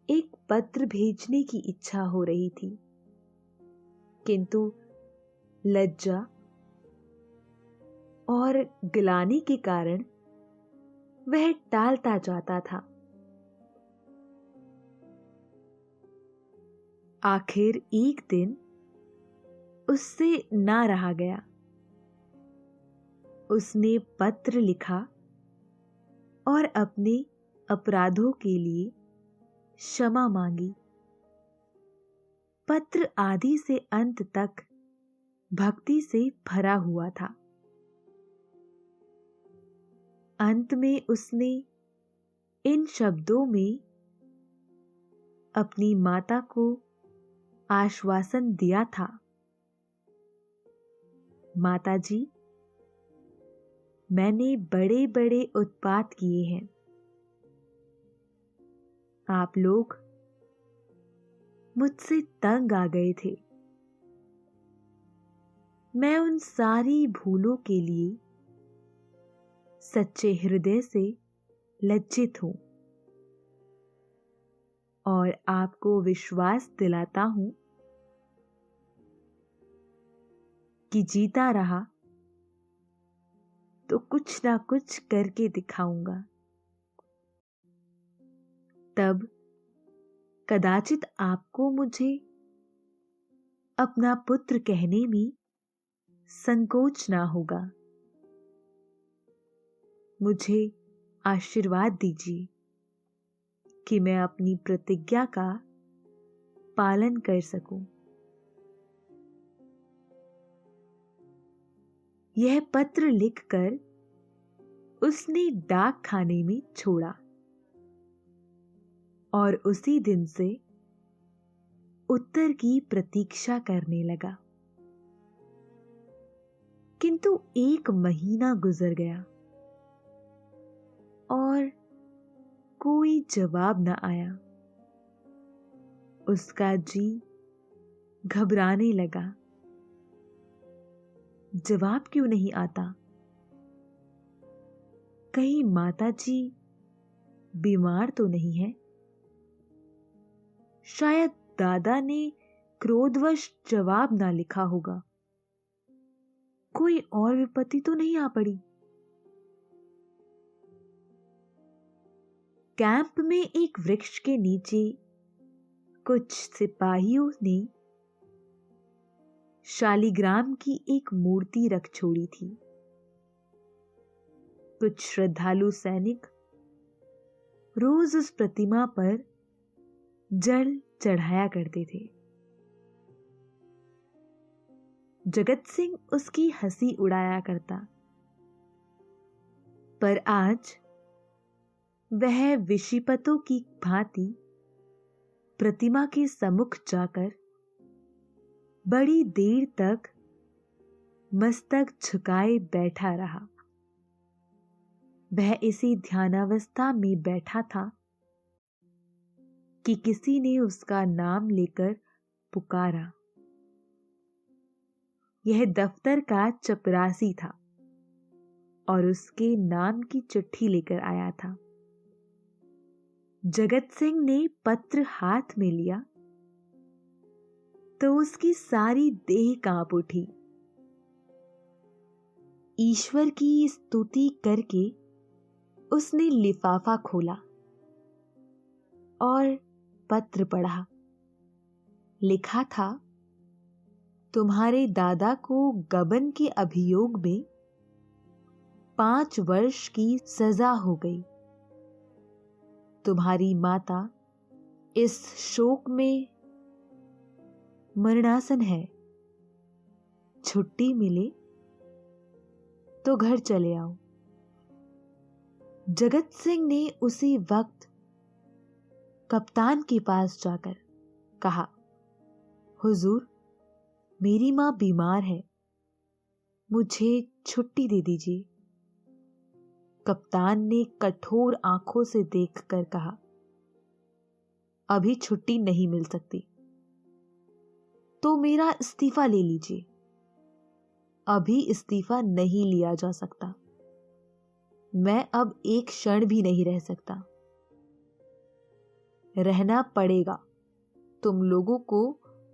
एक पत्र भेजने की इच्छा हो रही थी, किंतु लज्जा और ग्लानि के कारण वह टालता जाता था। आखिर एक दिन उससे ना रहा गया। उसने पत्र लिखा और अपने अपराधों के लिए क्षमा मांगी। पत्र आदि से अंत तक भक्ति से भरा हुआ था। अंत में उसने इन शब्दों में अपनी माता को आश्वासन दिया था, माता जी, मैंने बड़े बड़े उत्पात किए हैं। आप लोग मुझसे तंग आ गए थे। मैं उन सारी भूलों के लिए सच्चे हृदय से लज्जित हूं और आपको विश्वास दिलाता हूं कि जीता रहा तो कुछ ना कुछ करके दिखाऊंगा। तब कदाचित आपको मुझे अपना पुत्र कहने में संकोच ना होगा। मुझे आशीर्वाद दीजिए कि मैं अपनी प्रतिज्ञा का पालन कर सकूं। यह पत्र लिखकर उसने डाक खाने में छोड़ा और उसी दिन से उत्तर की प्रतीक्षा करने लगा। किंतु 1 महीना गुजर गया और कोई जवाब न आया। उसका जी घबराने लगा। जवाब क्यों नहीं आता? कहीं माता जी बीमार तो नहीं है? शायद दादा ने क्रोधवश जवाब ना लिखा होगा। कोई और विपत्ति तो नहीं आ पड़ी? कैंप में एक वृक्ष के नीचे कुछ सिपाहियों ने शालिग्राम की एक मूर्ति रख छोड़ी थी। कुछ श्रद्धालु सैनिक रोज उस प्रतिमा पर जल चढ़ाया करते थे। जगत सिंह उसकी हंसी उड़ाया करता, पर आज वह विशिपतों की भांति प्रतिमा के सम्मुख जाकर बड़ी देर तक मस्तक झुकाए बैठा रहा। वह इसी ध्यानावस्था में बैठा था कि किसी ने उसका नाम लेकर पुकारा। यह दफ्तर का चपरासी था और उसके नाम की चिट्ठी लेकर आया था। जगत सिंह ने पत्र हाथ में लिया तो उसकी सारी देह कांप उठी। ईश्वर की स्तुति करके उसने लिफाफा खोला और पत्र पढ़ा। लिखा था, तुम्हारे दादा को गबन के अभियोग में 5 वर्ष की सजा हो गई। तुम्हारी माता इस शोक में मरणासन है। छुट्टी मिले तो घर चले आओ। जगत सिंह ने उसी वक्त कप्तान के पास जाकर कहा, हुजूर, मेरी मां बीमार है, मुझे छुट्टी दे दीजिए। कप्तान ने कठोर आंखों से देखकर कहा, अभी छुट्टी नहीं मिल सकती, तो मेरा इस्तीफा ले लीजिए। अभी इस्तीफा नहीं लिया जा सकता। मैं अब एक क्षण भी नहीं रह सकता। रहना पड़ेगा। तुम लोगों को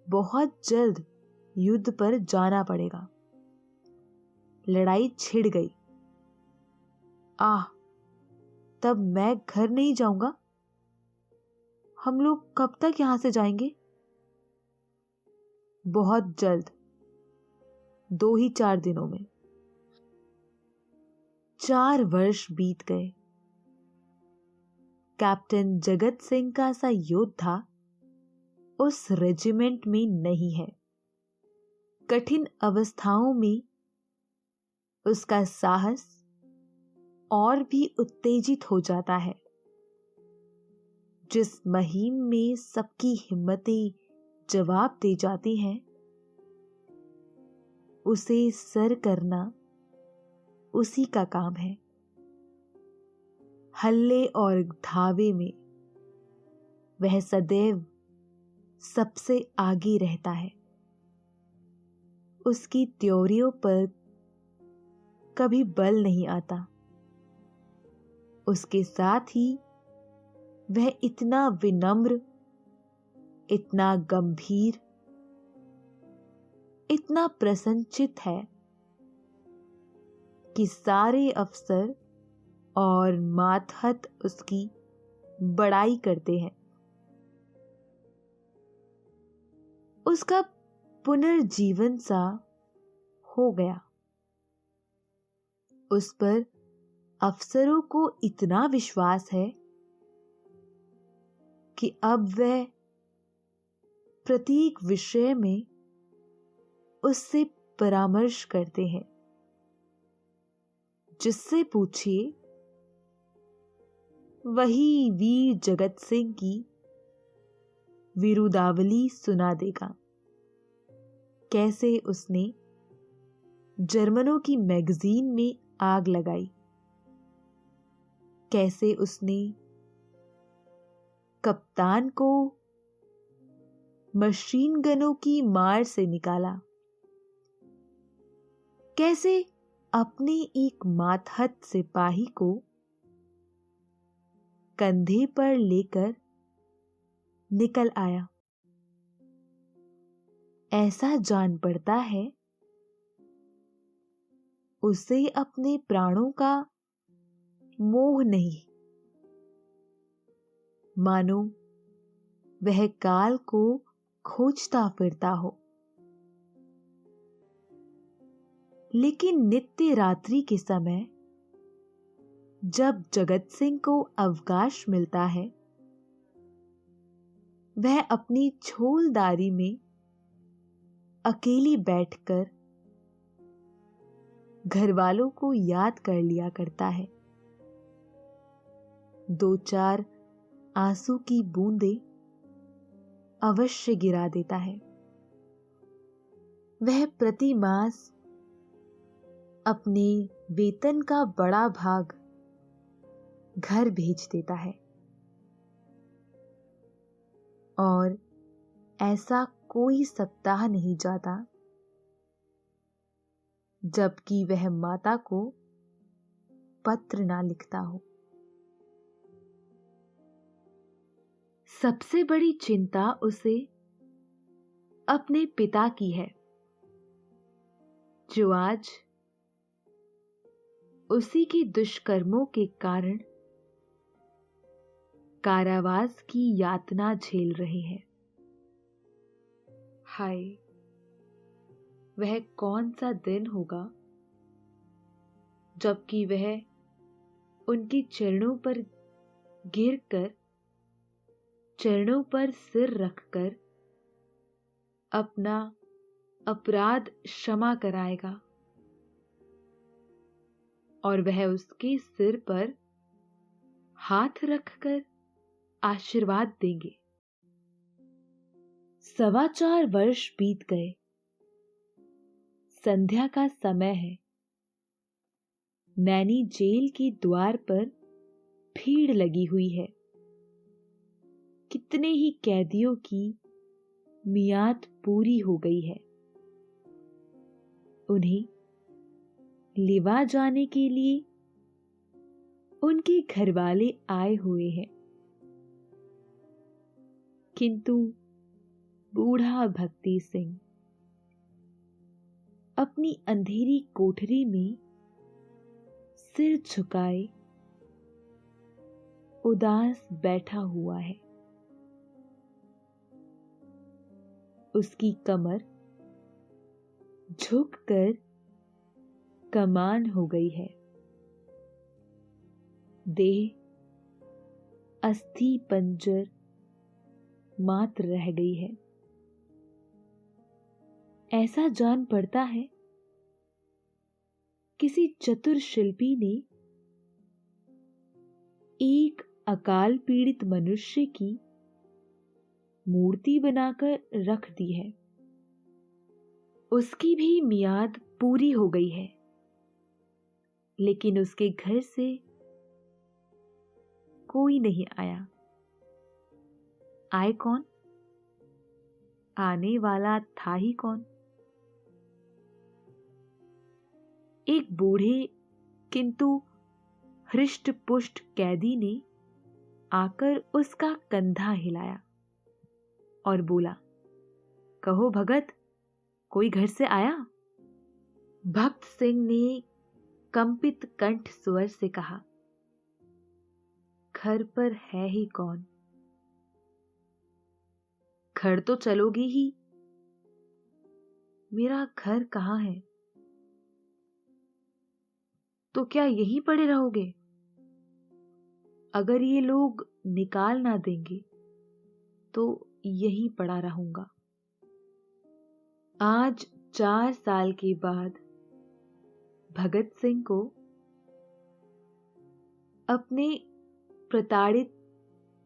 बहुत जल्द युद्ध पर जाना पड़ेगा। लड़ाई छिड़ गई। तब मैं घर नहीं जाऊंगा। हम लोग कब तक यहां से जाएंगे? बहुत जल्द, 2 ही 4 दिनों में। 4 वर्ष बीत गए। कैप्टन जगत सिंह का सा योद्धा उस रेजिमेंट में नहीं है। कठिन अवस्थाओं में उसका साहस और भी उत्तेजित हो जाता है। जिस मुहिम में सबकी हिम्मतें जवाब दे जाती हैं, उसे सर करना उसी का काम है। हल्ले और धावे में वह सदैव सबसे आगे रहता है। उसकी त्योरियों पर कभी बल नहीं आता। उसके साथ ही वह इतना विनम्र, इतना गंभीर, इतना प्रसन्नचित्त है कि सारे अफसर और मातहत उसकी बड़ाई करते हैं। उसका पुनर्जीवन सा हो गया। उस पर अफसरों को इतना विश्वास है कि अब वह प्रत्येक विषय में उससे परामर्श करते हैं। जिससे पूछिए वही वीर जगत सिंह की विरुदावली सुना देगा। कैसे उसने जर्मनों की मैगजीन में आग लगाई, कैसे उसने कप्तान को मशीन गनों की मार से निकाला, कैसे अपने एक मातहत सिपाही को कंधे पर लेकर निकल आया। ऐसा जान पड़ता है उसे अपने प्राणों का मोह नहीं, मानो वह काल को खोजता फिरता हो। लेकिन नित्य रात्रि के समय जब जगत सिंह को अवकाश मिलता है, वह अपनी छोलदारी में अकेली बैठकर घर वालों को याद कर लिया करता है। 2-4 आंसू की बूंदें अवश्य गिरा देता है। वह प्रति मास अपने वेतन का बड़ा भाग घर भेज देता है और ऐसा कोई सप्ताह नहीं जाता जबकि वह माता को पत्र ना लिखता हो। सबसे बड़ी चिंता उसे अपने पिता की है, जो आज उसी के दुष्कर्मों के कारण कारावास की यातना झेल रहे हैं। हाय, वह कौन सा दिन होगा जबकि वह उनके चरणों पर गिरकर, चरणों पर सिर रखकर अपना अपराध क्षमा कराएगा और वह उसके सिर पर हाथ रखकर आशीर्वाद देंगे। 4.25 वर्ष बीत गए। संध्या का समय है। नैनी जेल के द्वार पर भीड़ लगी हुई है। कितने ही कैदियों की मियाद पूरी हो गई है। उन्हें लिवा जाने के लिए उनके घरवाले आए हुए हैं, किंतु बूढ़ा भक्ति सिंह अपनी अंधेरी कोठरी में सिर झुकाए उदास बैठा हुआ है। उसकी कमर झुककर कमान हो गई है। देह अस्थि पंजर मात्र रह गई है। ऐसा जान पड़ता है किसी चतुर शिल्पी ने एक अकाल पीड़ित मनुष्य की मूर्ति बनाकर रख दी है। उसकी भी मियाद पूरी हो गई है, लेकिन उसके घर से कोई नहीं आया। आए कौन? आने वाला था ही कौन? एक बूढ़े किंतु हृष्ट पुष्ट कैदी ने आकर उसका कंधा हिलाया और बोला, कहो भगत, कोई घर से आया? भक्त सिंह ने कंपित कंठ स्वर से कहा, घर पर है ही कौन? घर तो चलोगी ही, मेरा घर कहाँ है? तो क्या यहीं पड़े रहोगे? अगर ये लोग निकाल ना देंगे तो यहीं पड़ा रहूंगा। आज 4 साल के बाद भगत सिंह को अपने प्रताड़ित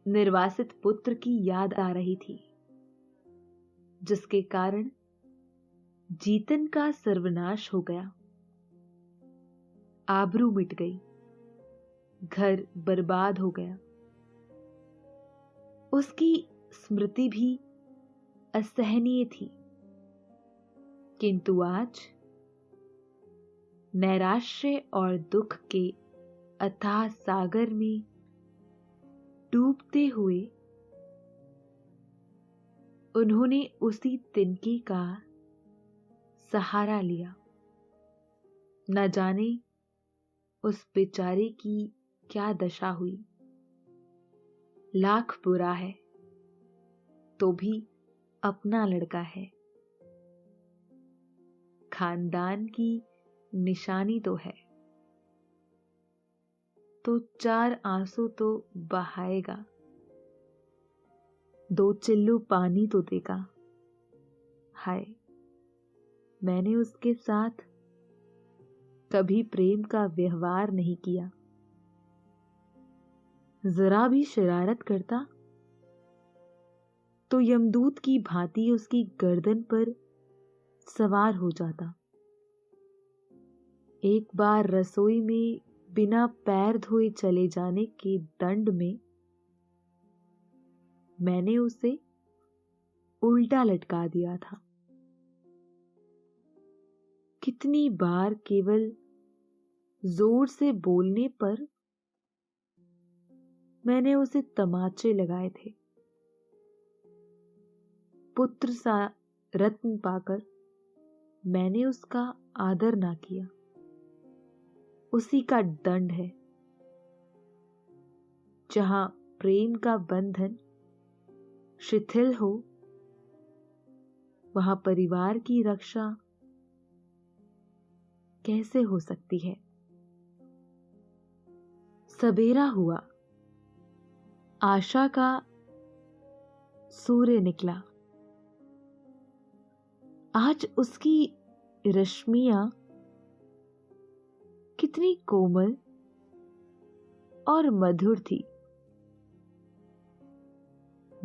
निर्वासित पुत्र की याद आ रही थी, जिसके कारण जीतन का सर्वनाश हो गया। आबरू मिट गई, घर बर्बाद हो गया। उसकी स्मृति भी असहनीय थी, किंतु आज नैराश्य और दुख के अथाह सागर में डूबते हुए उन्होंने उसी तिनके का सहारा लिया। न जाने उस बेचारे की क्या दशा हुई। लाख बुरा है तो भी अपना लड़का है। खानदान की निशानी तो है, तो 4 आंसू तो बहाएगा, 2 चिल्लू पानी तो देगा। हाय, मैंने उसके साथ कभी प्रेम का व्यवहार नहीं किया। जरा भी शरारत करता तो यमदूत की भांति उसकी गर्दन पर सवार हो जाता। एक बार रसोई में बिना पैर धोए चले जाने के दंड में मैंने उसे उल्टा लटका दिया था। कितनी बार केवल जोर से बोलने पर मैंने उसे तमाचे लगाए थे। पुत्र सा रत्न पाकर मैंने उसका आदर ना किया। उसी का दंड है। जहां प्रेम का बंधन शिथिल हो, वहां परिवार की रक्षा कैसे हो सकती है? सवेरा हुआ, आशा का सूर्य निकला। आज उसकी रश्मियां कितनी कोमल और मधुर थी।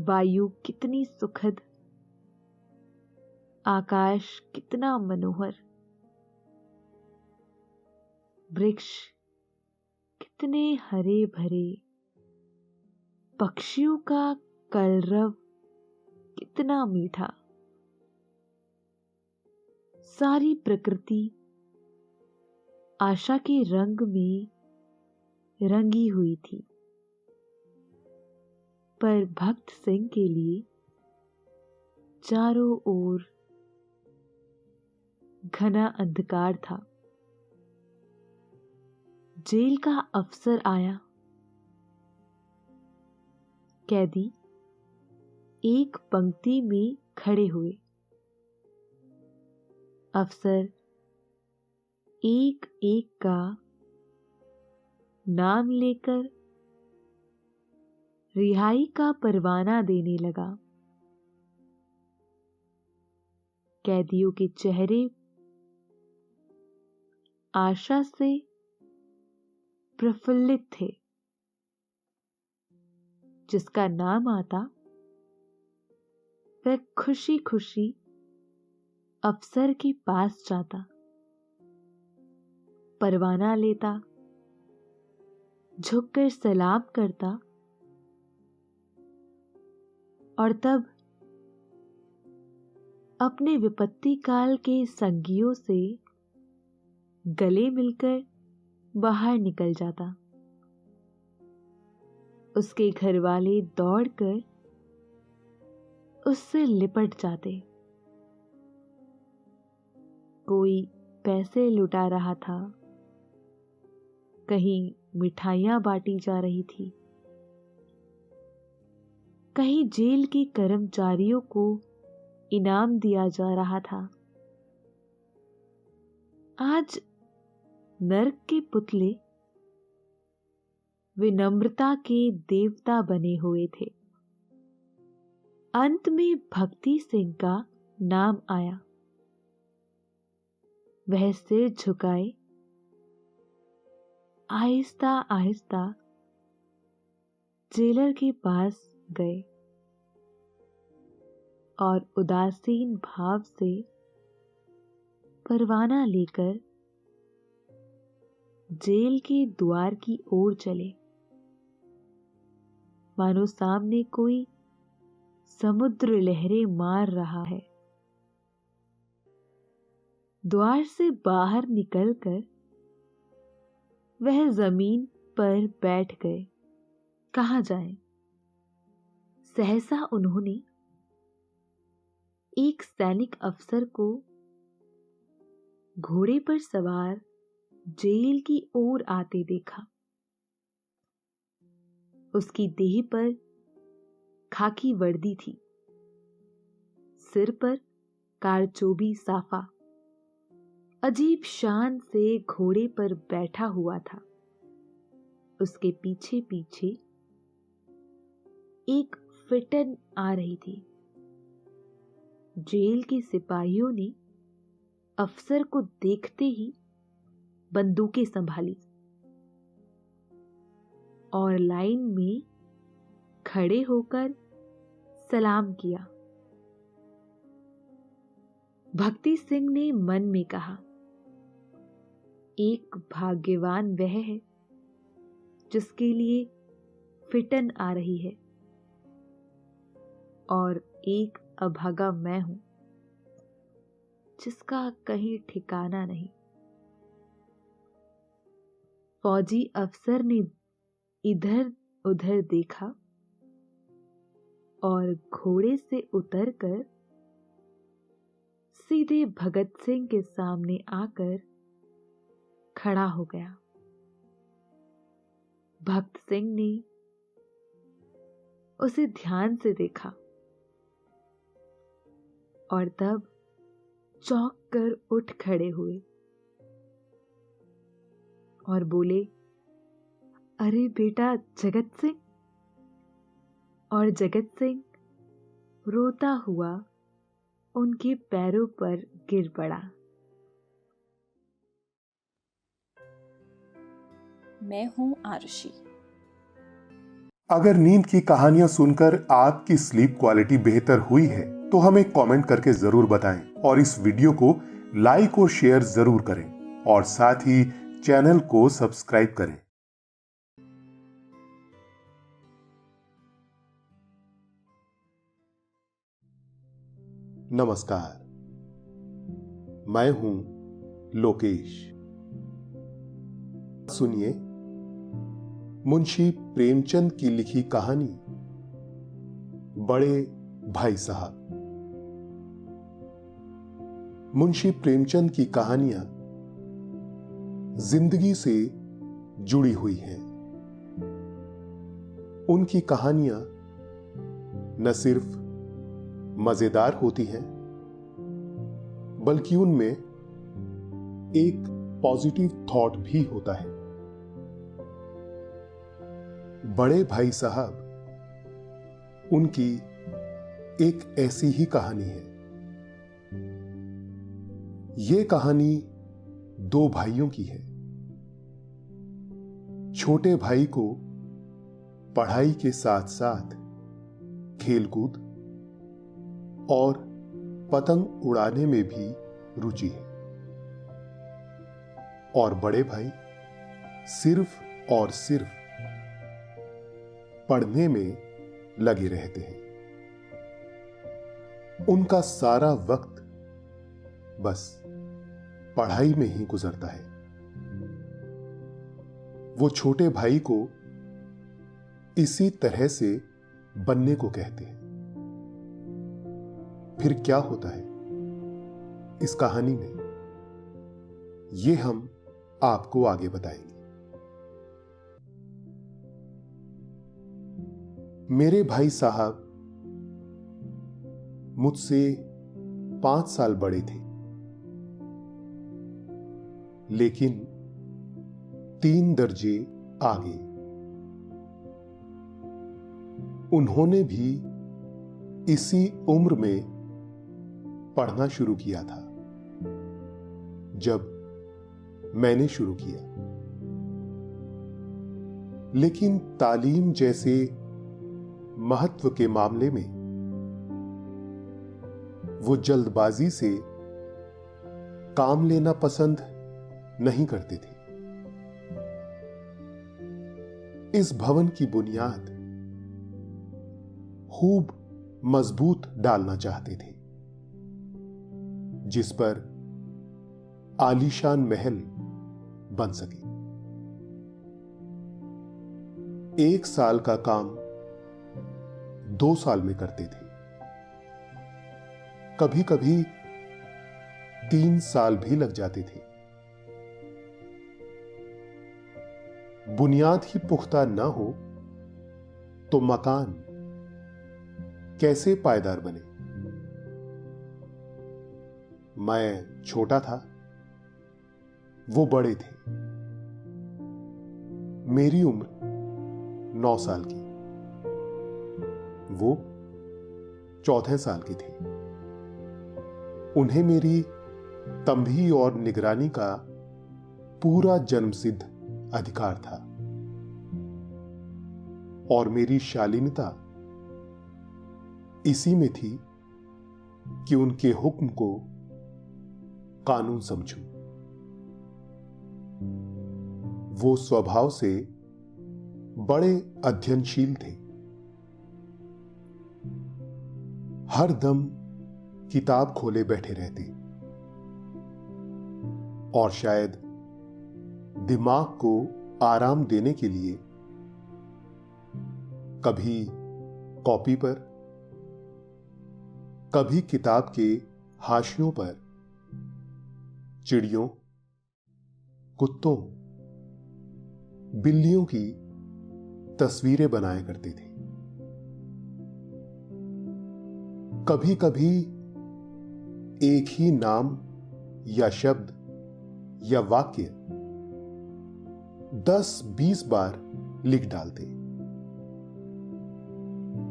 वायु कितनी सुखद, आकाश कितना मनोहर, वृक्ष कितने हरे भरे, पक्षियों का कलरव कितना मीठा। सारी प्रकृति आशा के रंग में रंगी हुई थी। पर भक्त सिंह के लिए चारों ओर घना अंधकार था। जेल का अफसर आया। कैदी एक पंक्ति में खड़े हुए। अफसर एक एक का नाम लेकर रिहाई का परवाना देने लगा। कैदियों के चेहरे आशा से प्रफुल्लित थे। जिसका नाम आता वह खुशी खुशी अफसर के पास जाता, परवाना लेता, झुककर सलाम करता और तब अपने विपत्ति काल के संगियों से गले मिलकर बाहर निकल जाता। उसके घरवाले दौड़कर उससे लिपट जाते। कोई पैसे लुटा रहा था, कहीं मिठाइयां बांटी जा रही थी, कहीं जेल के कर्मचारियों को इनाम दिया जा रहा था। आज नर्क के पुतले विनम्रता के देवता बने हुए थे। अंत में भक्ति सिंह का नाम आया। वह सिर झुकाए आहिस्ता आहिस्ता जेलर के पास गए और उदासीन भाव से परवाना लेकर जेल के द्वार की ओर चले, मानो सामने कोई समुद्र लहरें मार रहा है। द्वार से बाहर निकलकर वह जमीन पर बैठ गए। कहाँ जाएं? सहसा उन्होंने एक सैनिक अफसर को घोड़े पर सवार जेल की ओर आते देखा। उसकी देह पर खाकी वर्दी थी, सिर पर कारचोबी साफा, अजीब शान से घोड़े पर बैठा हुआ था। उसके पीछे पीछे एक फिटन आ रही थी। जेल के सिपाहियों ने अफसर को देखते ही बंदूकें संभाली और लाइन में खड़े होकर सलाम किया। भक्ति सिंह ने मन में कहा, एक भाग्यवान वह है जिसके लिए फिटन आ रही है और एक अभागा मैं हूं जिसका कहीं ठिकाना नहीं। फौजी अफसर ने इधर उधर देखा और घोड़े से उतरकर सीधे भगत सिंह के सामने आकर खड़ा हो गया। भक्त सिंह ने उसे ध्यान से देखा और तब चौंक कर उठ खड़े हुए और बोले, अरे बेटा जगत सिंह। और जगत सिंह रोता हुआ उनके पैरों पर गिर पड़ा। मैं हूं आरुषि। अगर नींद की कहानियां सुनकर आपकी स्लीप क्वालिटी बेहतर हुई है तो हमें कमेंट करके जरूर बताएं और इस वीडियो को लाइक और शेयर जरूर करें और साथ ही चैनल को सब्सक्राइब करें। नमस्कार, मैं हूं लोकेश। सुनिए मुंशी प्रेमचंद की लिखी कहानी बड़े भाई साहब। मुंशी प्रेमचंद की कहानियां जिंदगी से जुड़ी हुई हैं। उनकी कहानियां न सिर्फ मजेदार होती हैं, बल्कि उनमें एक पॉजिटिव थॉट भी होता है। बड़े भाई साहब उनकी एक ऐसी ही कहानी है। यह कहानी दो भाइयों की है। छोटे भाई को पढ़ाई के साथ साथ खेलकूद और पतंग उड़ाने में भी रुचि है, और बड़े भाई सिर्फ और सिर्फ पढ़ने में लगे रहते हैं। उनका सारा वक्त बस पढ़ाई में ही गुजरता है। वो छोटे भाई को इसी तरह से बनने को कहते हैं। फिर क्या होता है इस कहानी में, यह हम आपको आगे बताएंगे। मेरे भाई साहब मुझसे 5 साल बड़े थे, लेकिन 3 दर्जे आगे। उन्होंने भी इसी उम्र में पढ़ना शुरू किया था जब मैंने शुरू किया, लेकिन तालीम जैसे महत्व के मामले में वो जल्दबाजी से काम लेना पसंद नहीं करते थे। इस भवन की बुनियाद खूब मजबूत डालना चाहते थे, जिस पर आलीशान महल बन सके। 1 साल का काम 2 साल में करते थे, कभी कभी 3 साल भी लग जाते थे। बुनियाद ही पुख्ता ना हो तो मकान कैसे पायदार बने। मैं छोटा था, वो बड़े थे। मेरी उम्र 9 साल की, वो 4 साल की थी। उन्हें मेरी तंबी और निगरानी का पूरा जन्मसिद्ध अधिकार था, और मेरी शालीनता इसी में थी कि उनके हुक्म को कानून समझूं। वो स्वभाव से बड़े अध्ययनशील थे। हर दम किताब खोले बैठे रहते, और शायद दिमाग को आराम देने के लिए कभी कॉपी पर, कभी किताब के हाशियों पर चिड़ियों, कुत्तों, बिल्लियों की तस्वीरें बनाया करते थे। कभी कभी एक ही नाम या शब्द या वाक्य 10-20 बार लिख डालते।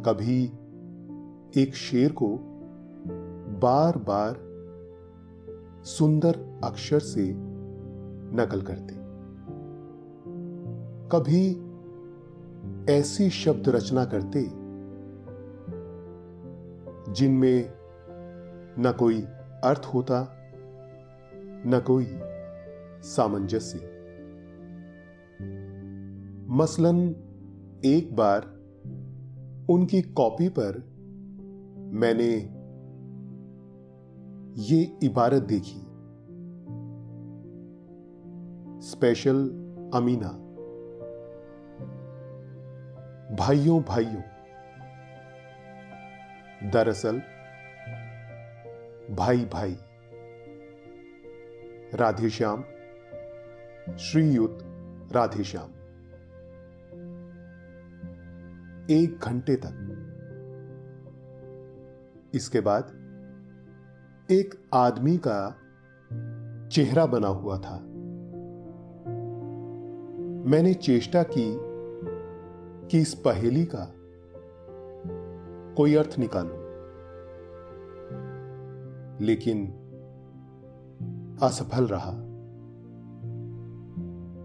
कभी एक शेर को बार बार सुंदर अक्षर से नकल करते। कभी ऐसी शब्द रचना करते जिनमें न कोई अर्थ होता, न कोई सामंजस्य। मसलन एक बार उनकी कॉपी पर मैंने ये इबारत देखी, स्पेशल अमीना। भाइयों भाइयों, दरअसल भाई भाई, राधेश्याम, श्रीयुत राधेश्याम। 1 घंटे तक। इसके बाद एक आदमी का चेहरा बना हुआ था। मैंने चेष्टा की कि इस पहेली का कोई अर्थ निकालूं, लेकिन असफल रहा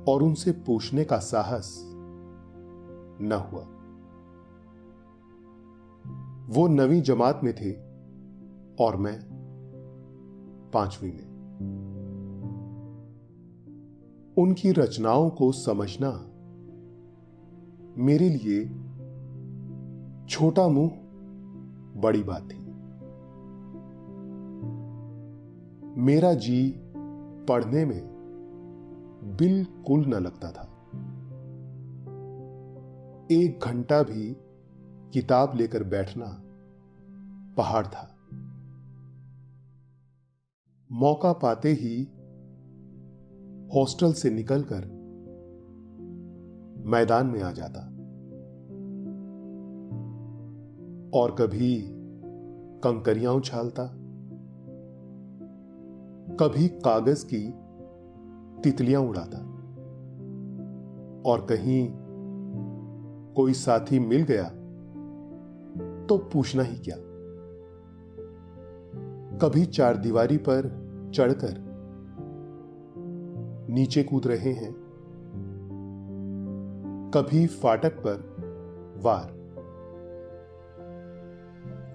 और उनसे पूछने का साहस न हुआ। वो 9वीं जमात में थे और मैं 5वीं में। उनकी रचनाओं को समझना मेरे लिए छोटा मुंह बड़ी बात थी। मेरा जी पढ़ने में बिल्कुल न लगता था। 1 घंटा भी किताब लेकर बैठना पहाड़ था। मौका पाते ही हॉस्टल से निकलकर मैदान में आ जाता और कभी कंकरियां उछालता, कभी कागज की तितलियां उड़ाता, और कहीं कोई साथी मिल गया तो पूछना ही क्या। कभी चारदीवारी पर चढ़कर नीचे कूद रहे हैं, कभी फाटक पर वार,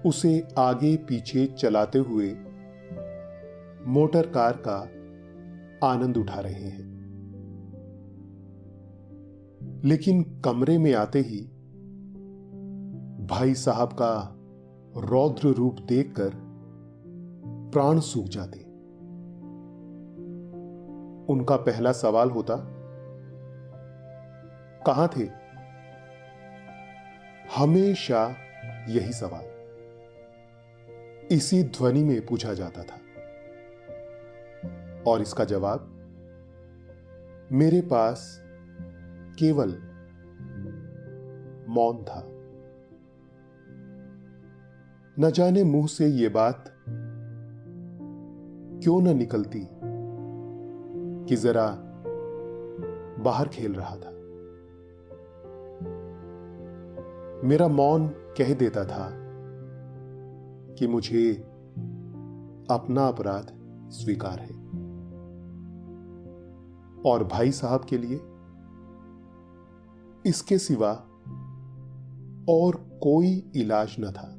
उसे आगे पीछे चलाते हुए मोटर कार का आनंद उठा रहे हैं। लेकिन कमरे में आते ही भाई साहब का रौद्र रूप देखकर प्राण सूख जाते। उनका पहला सवाल होता, कहां थे? हमेशा यही सवाल इसी ध्वनि में पूछा जाता था और इसका जवाब मेरे पास केवल मौन था। न जाने मुंह से यह बात क्यों न निकलती कि जरा बाहर खेल रहा था। मेरा मौन कह देता था कि मुझे अपना अपराध स्वीकार है, और भाई साहब के लिए इसके सिवा और कोई इलाज न था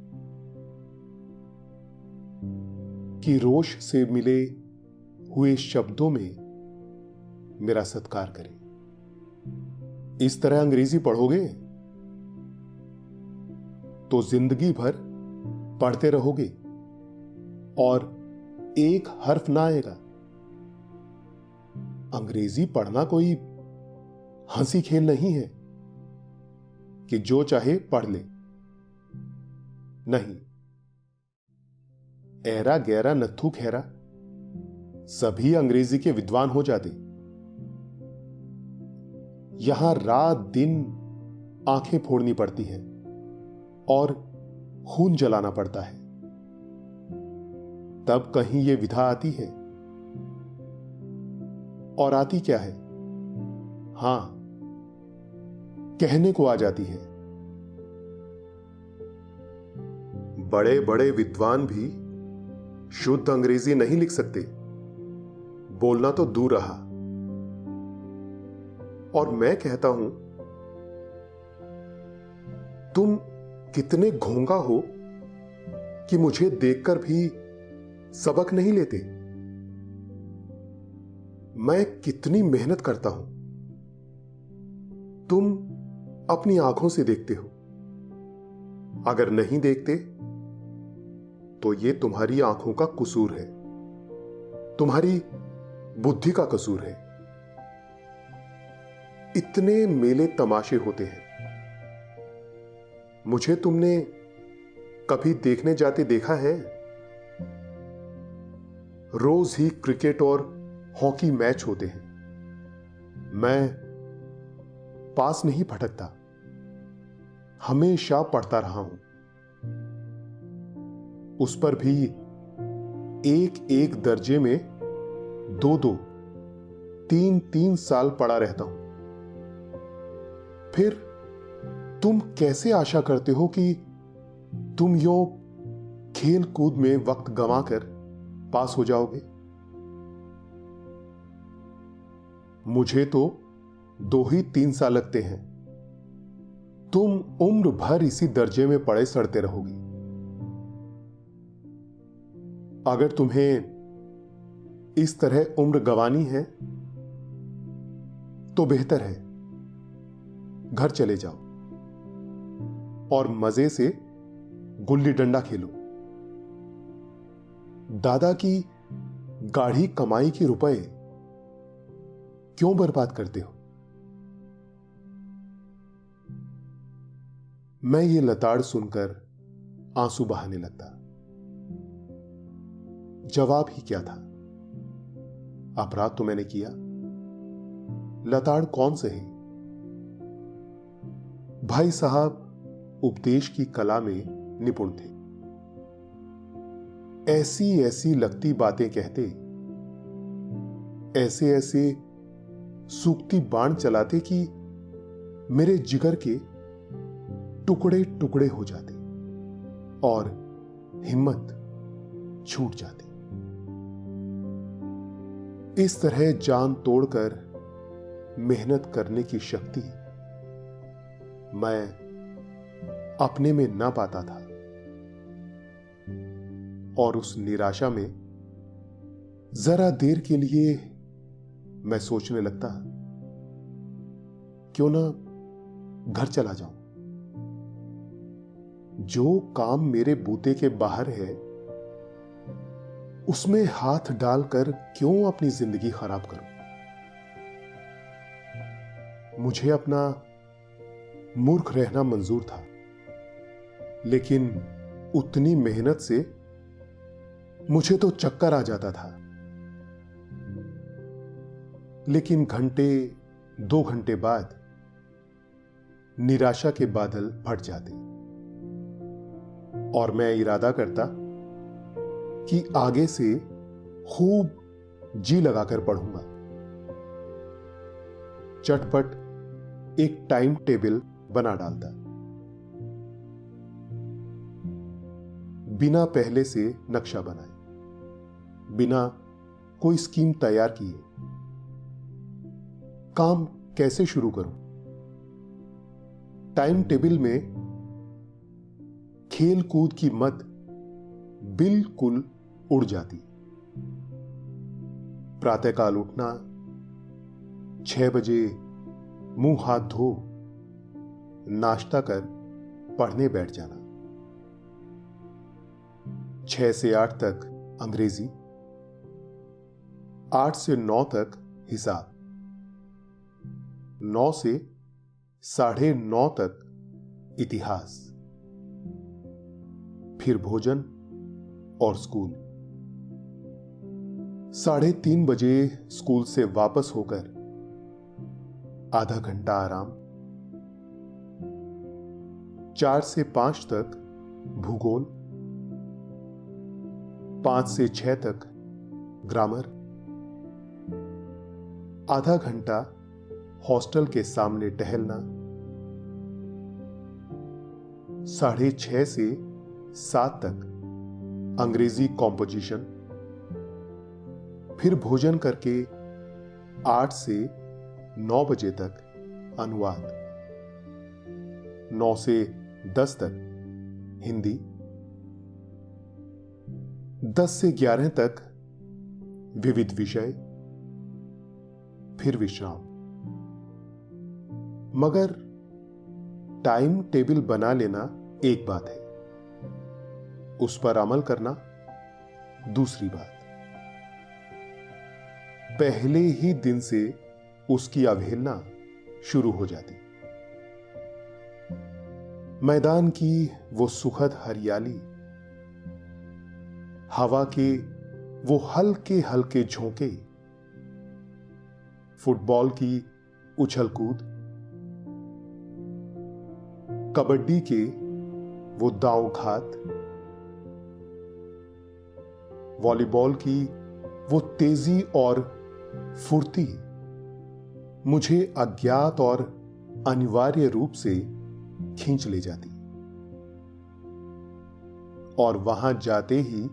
कि रोष से मिले हुए शब्दों में मेरा सत्कार करें। इस तरह अंग्रेजी पढ़ोगे तो जिंदगी भर पढ़ते रहोगे और एक हर्फ ना आएगा। अंग्रेजी पढ़ना कोई हंसी खेल नहीं है कि जो चाहे पढ़ ले। नहीं, ऐरा गैरा नत्थु खैरा सभी अंग्रेजी के विद्वान हो जाते। यहां रात दिन आंखें फोड़नी पड़ती हैं और खून जलाना पड़ता है, तब कहीं यह विधा आती है। और आती क्या है? हां, कहने को आ जाती है। बड़े बड़े विद्वान भी शुद्ध अंग्रेजी नहीं लिख सकते, बोलना तो दूर रहा। और मैं कहता हूं, तुम कितने घोंगा हो कि मुझे देखकर भी सबक नहीं लेते। मैं कितनी मेहनत करता हूं, तुम अपनी आंखों से देखते हो। अगर नहीं देखते तो यह तुम्हारी आंखों का कसूर है, तुम्हारी बुद्धि का कसूर है। इतने मेले तमाशे होते हैं, मुझे तुमने कभी देखने जाते देखा है? रोज ही क्रिकेट और हॉकी मैच होते हैं, मैं पास नहीं भटकता, हमेशा पढ़ता रहा हूं। उस पर भी एक एक दर्जे में 2-2, 3-3 साल पढ़ा रहता हूं। फिर तुम कैसे आशा करते हो कि तुम यूं खेल कूद में वक्त गंवाकर पास हो जाओगे? मुझे तो 2 ही 3 साल लगते हैं, तुम उम्र भर इसी दर्जे में पड़े सड़ते रहोगी। अगर तुम्हें इस तरह उम्र गंवानी है तो बेहतर है घर चले जाओ और मजे से गुल्ली डंडा खेलो। दादा की गाढ़ी कमाई के रुपए क्यों बर्बाद करते हो? मैं ये लताड़ सुनकर आंसू बहाने लगता। जवाब ही क्या था? अपराध तो मैंने किया, लताड़ कौन सही? भाई साहब उपदेश की कला में निपुण थे। ऐसी ऐसी लगती बातें कहते, ऐसे ऐसे सूखती बाण चलाते कि मेरे जिगर के टुकड़े टुकड़े हो जाते और हिम्मत छूट जाती। इस तरह जान तोड़कर मेहनत करने की शक्ति मैं अपने में ना पाता था और उस निराशा में जरा देर के लिए मैं सोचने लगता, क्यों ना घर चला जाऊं। जो काम मेरे बूते के बाहर है उसमें हाथ डालकर क्यों अपनी जिंदगी खराब करूं? मुझे अपना मूर्ख रहना मंजूर था, लेकिन उतनी मेहनत से मुझे तो चक्कर आ जाता था। लेकिन घंटे 2 घंटे बाद निराशा के बादल फट जाते और मैं इरादा करता कि आगे से खूब जी लगाकर पढ़ूंगा। चटपट एक टाइम टेबल बना डालता, बिना पहले से नक्शा बनाए, बिना कोई स्कीम तैयार किए। काम कैसे शुरू करूं? टाइम टेबल में खेल कूद की मत बिल्कुल उड़ जाती। प्रातःकाल उठना, 6 बजे मुंह हाथ धो नाश्ता कर पढ़ने बैठ जाना, 6 से 8 तक अंग्रेजी, 8 से 9 तक हिसाब, 9 से 9:30 तक इतिहास, फिर भोजन और स्कूल। 3:30 बजे स्कूल से वापस होकर आधा घंटा आराम, 4 से 5 तक भूगोल, 5 से 6 तक ग्रामर, आधा घंटा हॉस्टल के सामने टहलना, 6:30 से 7 तक अंग्रेजी कॉम्पोजिशन, फिर भोजन करके 8 से 9 बजे तक अनुवाद, 9 से 10 तक हिंदी, 10 से 11 तक विविध विषय, फिर विश्राम। मगर टाइम टेबल बना लेना एक बात है, उस पर अमल करना दूसरी बात। पहले ही दिन से उसकी अवहेलना शुरू हो जाती। मैदान की वो सुखद हरियाली, हवा के वो हल्के हल्के झोंके, फुटबॉल की उछल कूद, कबड्डी के वो दांव घात, वॉलीबॉल की वो तेजी और फुर्ती मुझे अज्ञात और अनिवार्य रूप से खींच ले जाती, और वहां जाते ही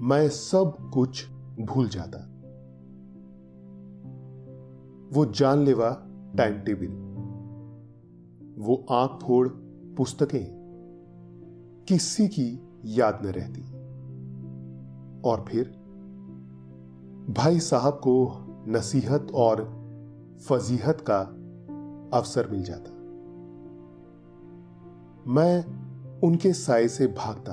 मैं सब कुछ भूल जाता। वो जानलेवा टाइम टेबल, वो आंख फोड़ पुस्तकें किसी की याद न रहती, और फिर भाई साहब को नसीहत और फजीहत का अवसर मिल जाता। मैं उनके साए से भागता,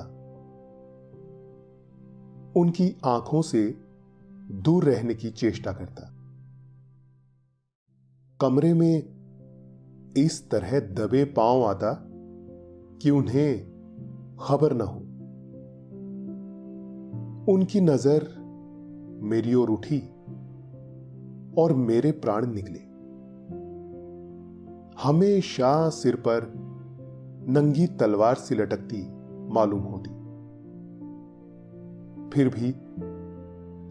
उनकी आंखों से दूर रहने की चेष्टा करता। कमरे में इस तरह दबे पांव आता कि उन्हें खबर न हो। उनकी नजर मेरी ओर उठी और मेरे प्राण निकले। हमेशा सिर पर नंगी तलवार सी लटकती मालूम होती, फिर भी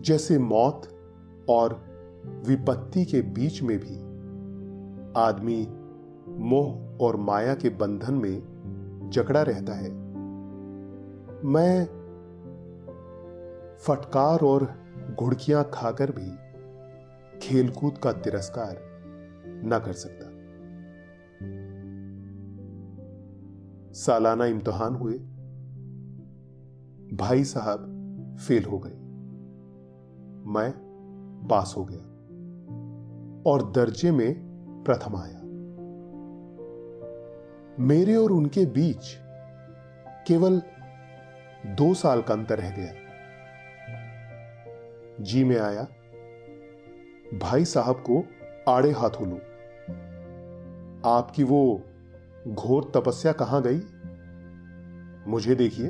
जैसे मौत और विपत्ति के बीच में भी आदमी मोह और माया के बंधन में जकड़ा रहता है। मैं फटकार और घुड़कियां खाकर भी खेलकूद का तिरस्कार न कर सकता। सालाना इम्तिहान हुए, भाई साहब फेल हो गए, मैं पास हो गया और दर्जे में प्रथम आया। मेरे और उनके बीच केवल 2 साल का अंतर रह गया। जी में आया, भाई साहब को आड़े हाथों लूं। आपकी वो घोर तपस्या कहां गई? मुझे देखिए,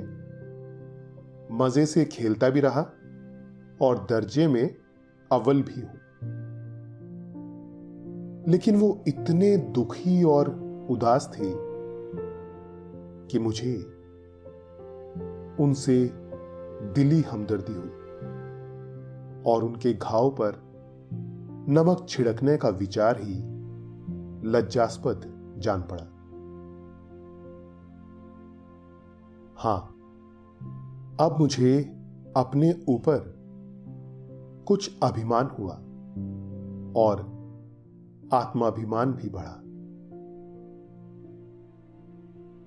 मजे से खेलता भी रहा और दर्जे में अव्वल भी हूं। लेकिन वो इतने दुखी और उदास थे कि मुझे उनसे दिली हमदर्दी हुई और उनके घाव पर नमक छिड़कने का विचार ही लज्जास्पद जान पड़ा। हां, अब मुझे अपने ऊपर कुछ अभिमान हुआ और आत्माभिमान भी बढ़ा।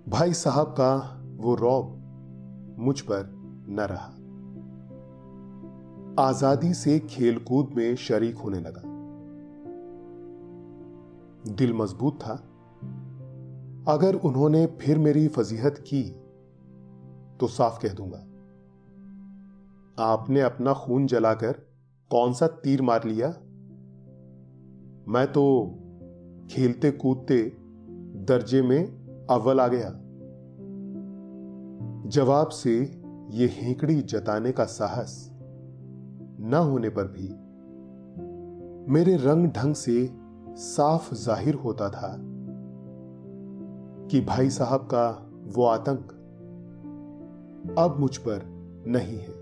भाई साहब का वो रौब मुझ पर न रहा। आजादी से खेलकूद में शरीक होने लगा। दिल मजबूत था। अगर उन्होंने फिर मेरी फजीहत की तो साफ कह दूंगा, आपने अपना खून जलाकर कौन सा तीर मार लिया? मैं तो खेलते कूदते दर्जे में अव्वल आ गया। जवाब से यह हेंकड़ी जताने का साहस न होने पर भी मेरे रंग ढंग से साफ जाहिर होता था कि भाई साहब का वो आतंक अब मुझ पर नहीं है।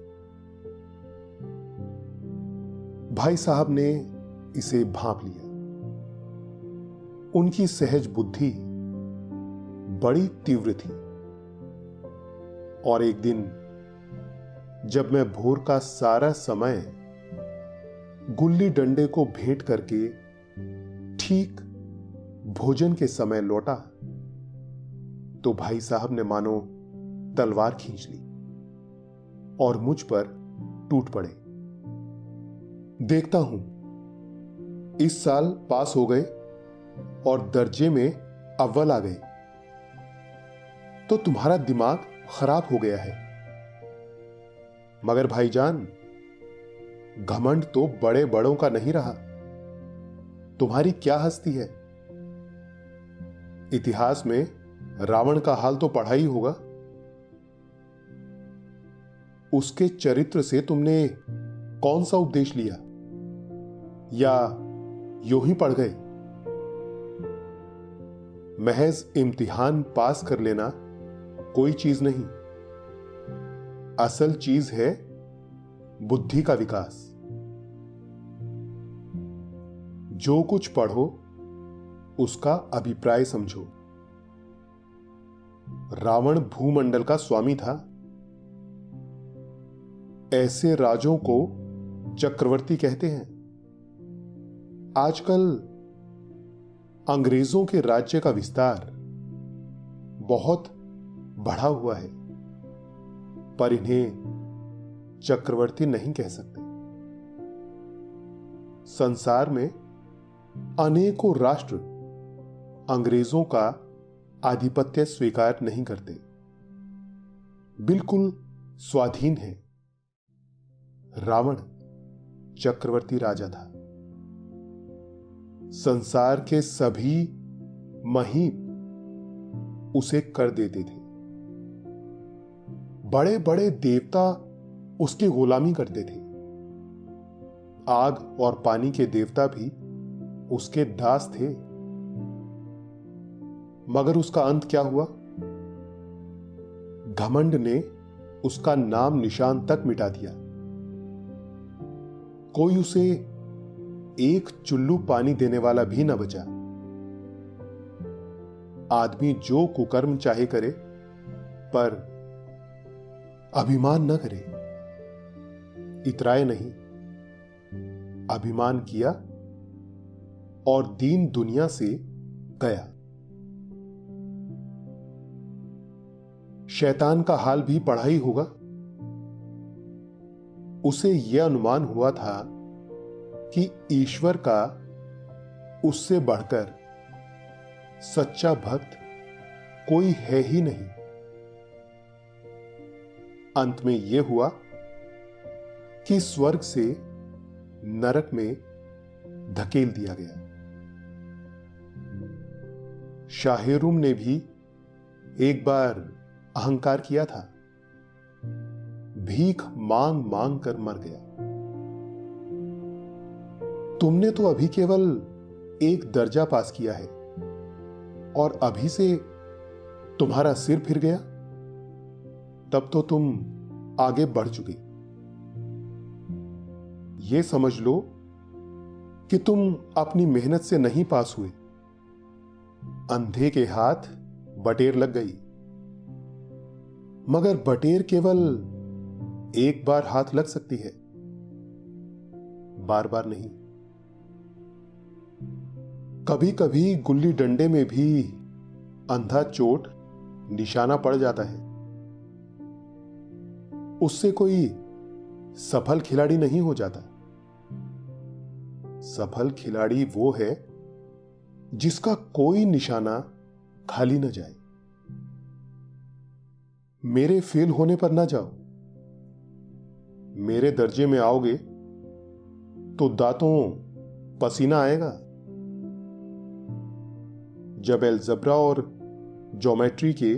भाई साहब ने इसे भांप लिया। उनकी सहज बुद्धि बड़ी तीव्र थी और एक दिन जब मैं भोर का सारा समय गुल्ली डंडे को भेंट करके ठीक भोजन के समय लौटा तो भाई साहब ने मानो तलवार खींच ली और मुझ पर टूट पड़े। देखता हूं, इस साल पास हो गए और दर्जे में अव्वल आ गए, तो तुम्हारा दिमाग खराब हो गया है। मगर भाईजान, घमंड तो बड़े बड़ों का नहीं रहा। तुम्हारी क्या हस्ती है? इतिहास में रावण का हाल तो पढ़ा ही होगा। उसके चरित्र से तुमने कौन सा उपदेश लिया? या यूं ही पढ़ गए। महज इम्तिहान पास कर लेना कोई चीज नहीं, असल चीज है बुद्धि का विकास। जो कुछ पढ़ो उसका अभिप्राय समझो। रावण भूमंडल का स्वामी था। ऐसे राजों को चक्रवर्ती कहते हैं। आजकल अंग्रेजों के राज्य का विस्तार बहुत बढ़ा हुआ है, पर इन्हें चक्रवर्ती नहीं कह सकते। संसार में अनेकों राष्ट्र अंग्रेजों का आधिपत्य स्वीकार नहीं करते, बिल्कुल स्वाधीन है। रावण चक्रवर्ती राजा था। संसार के सभी महीम उसे कर देते थे। बड़े बड़े देवता उसकी गुलामी करते थे। आग और पानी के देवता भी उसके दास थे। मगर उसका अंत क्या हुआ? घमंड ने उसका नाम निशान तक मिटा दिया। कोई उसे एक चुल्लू पानी देने वाला भी न बचा। आदमी जो कुकर्म चाहे करे, पर अभिमान न करे। इतराए नहीं, अभिमान किया और दीन दुनिया से गया। शैतान का हाल भी पढ़ा ही होगा। उसे यह अनुमान हुआ था कि ईश्वर का उससे बढ़कर सच्चा भक्त कोई है ही नहीं। अंत में यह हुआ कि स्वर्ग से नरक में धकेल दिया गया। शाहेरुम ने भी एक बार अहंकार किया था। भीख मांग मांग कर मर गया। तुमने तो अभी केवल एक दर्जा पास किया है और अभी से तुम्हारा सिर फिर गया। तब तो तुम आगे बढ़ चुके। यह समझ लो कि तुम अपनी मेहनत से नहीं पास हुए। अंधे के हाथ बटेर लग गई। मगर बटेर केवल एक बार हाथ लग सकती है, बार बार नहीं। कभी कभी गुल्ली डंडे में भी अंधा चोट निशाना पड़ जाता है। उससे कोई सफल खिलाड़ी नहीं हो जाता। सफल खिलाड़ी वो है जिसका कोई निशाना खाली न जाए। मेरे फेल होने पर ना जाओ। मेरे दर्जे में आओगे तो दांतों पसीना आएगा। जब अलजेब्रा और ज्योमेट्री के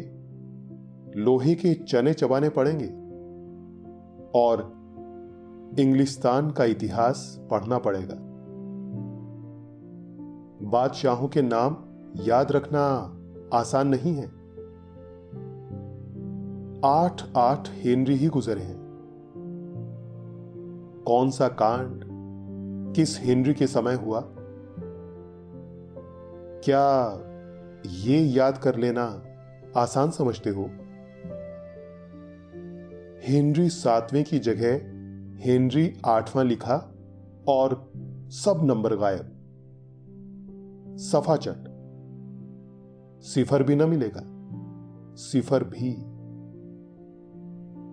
लोहे के चने चबाने पड़ेंगे और इंग्लिस्तान का इतिहास पढ़ना पड़ेगा। बादशाहों के नाम याद रखना आसान नहीं है। 8 हेनरी ही गुजरे हैं। कौन सा कांड किस हेनरी के समय हुआ, क्या ये याद कर लेना आसान समझते हो? हेनरी 7वें की जगह हेनरी 8वां लिखा और सब नंबर गायब। सफाचट। सिफर भी ना मिलेगा। सिफर भी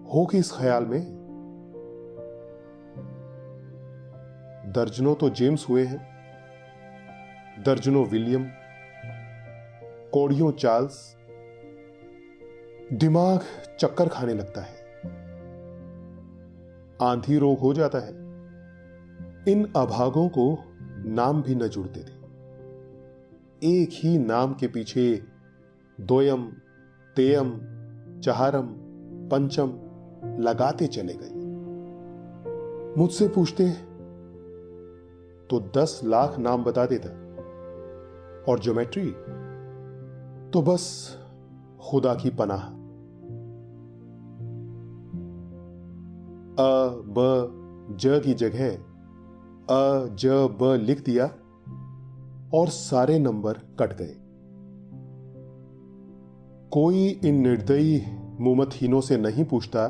हो कि इस ख्याल में दर्जनों तो जेम्स हुए हैं, दर्जनों विलियम, कोड़ियों चार्ल्स। दिमाग चक्कर खाने लगता है। आंधी रोग हो जाता है। इन अभागों को नाम भी न जुड़ते थे। एक ही नाम के पीछे दोयम, तेयम, चहारम, पंचम लगाते चले गए। मुझसे पूछते तो 10 लाख नाम बता देता, और ज्योमेट्री तो बस खुदा की पनाह। अ ब ज की जगह अ ज ब लिख दिया और सारे नंबर कट गए। कोई इन निर्दयी मुमतहीनों से नहीं पूछता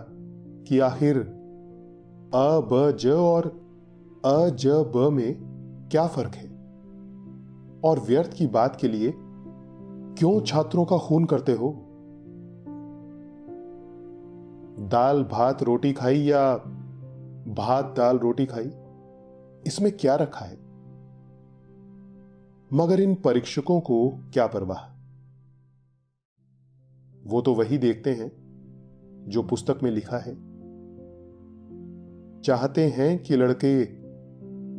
कि आखिर अ ब ज और अ ज ब में क्या फर्क है, और व्यर्थ की बात के लिए क्यों छात्रों का खून करते हो। दाल भात रोटी खाई या भात दाल रोटी खाई, इसमें क्या रखा है। मगर इन परीक्षकों को क्या परवाह, वो तो वही देखते हैं जो पुस्तक में लिखा है। चाहते हैं कि लड़के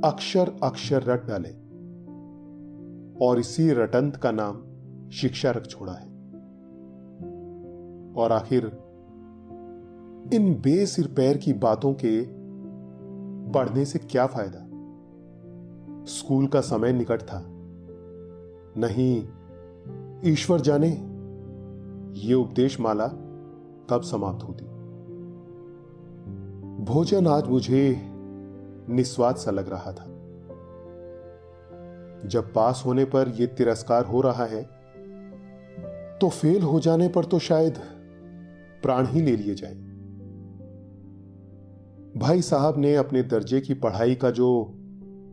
अक्षर अक्षर रट डालें, और इसी रटंत का नाम शिक्षा रख छोड़ा है। और आखिर इन बेसिर पैर की बातों के पढ़ने से क्या फायदा। स्कूल का समय निकट था, नहीं ईश्वर जाने ये उपदेश माला कब समाप्त होती। भोजन आज मुझे निस्वाद सा लग रहा था। जब पास होने पर यह तिरस्कार हो रहा है, तो फेल हो जाने पर तो शायद प्राण ही ले लिए जाएं। भाई साहब ने अपने दर्जे की पढ़ाई का जो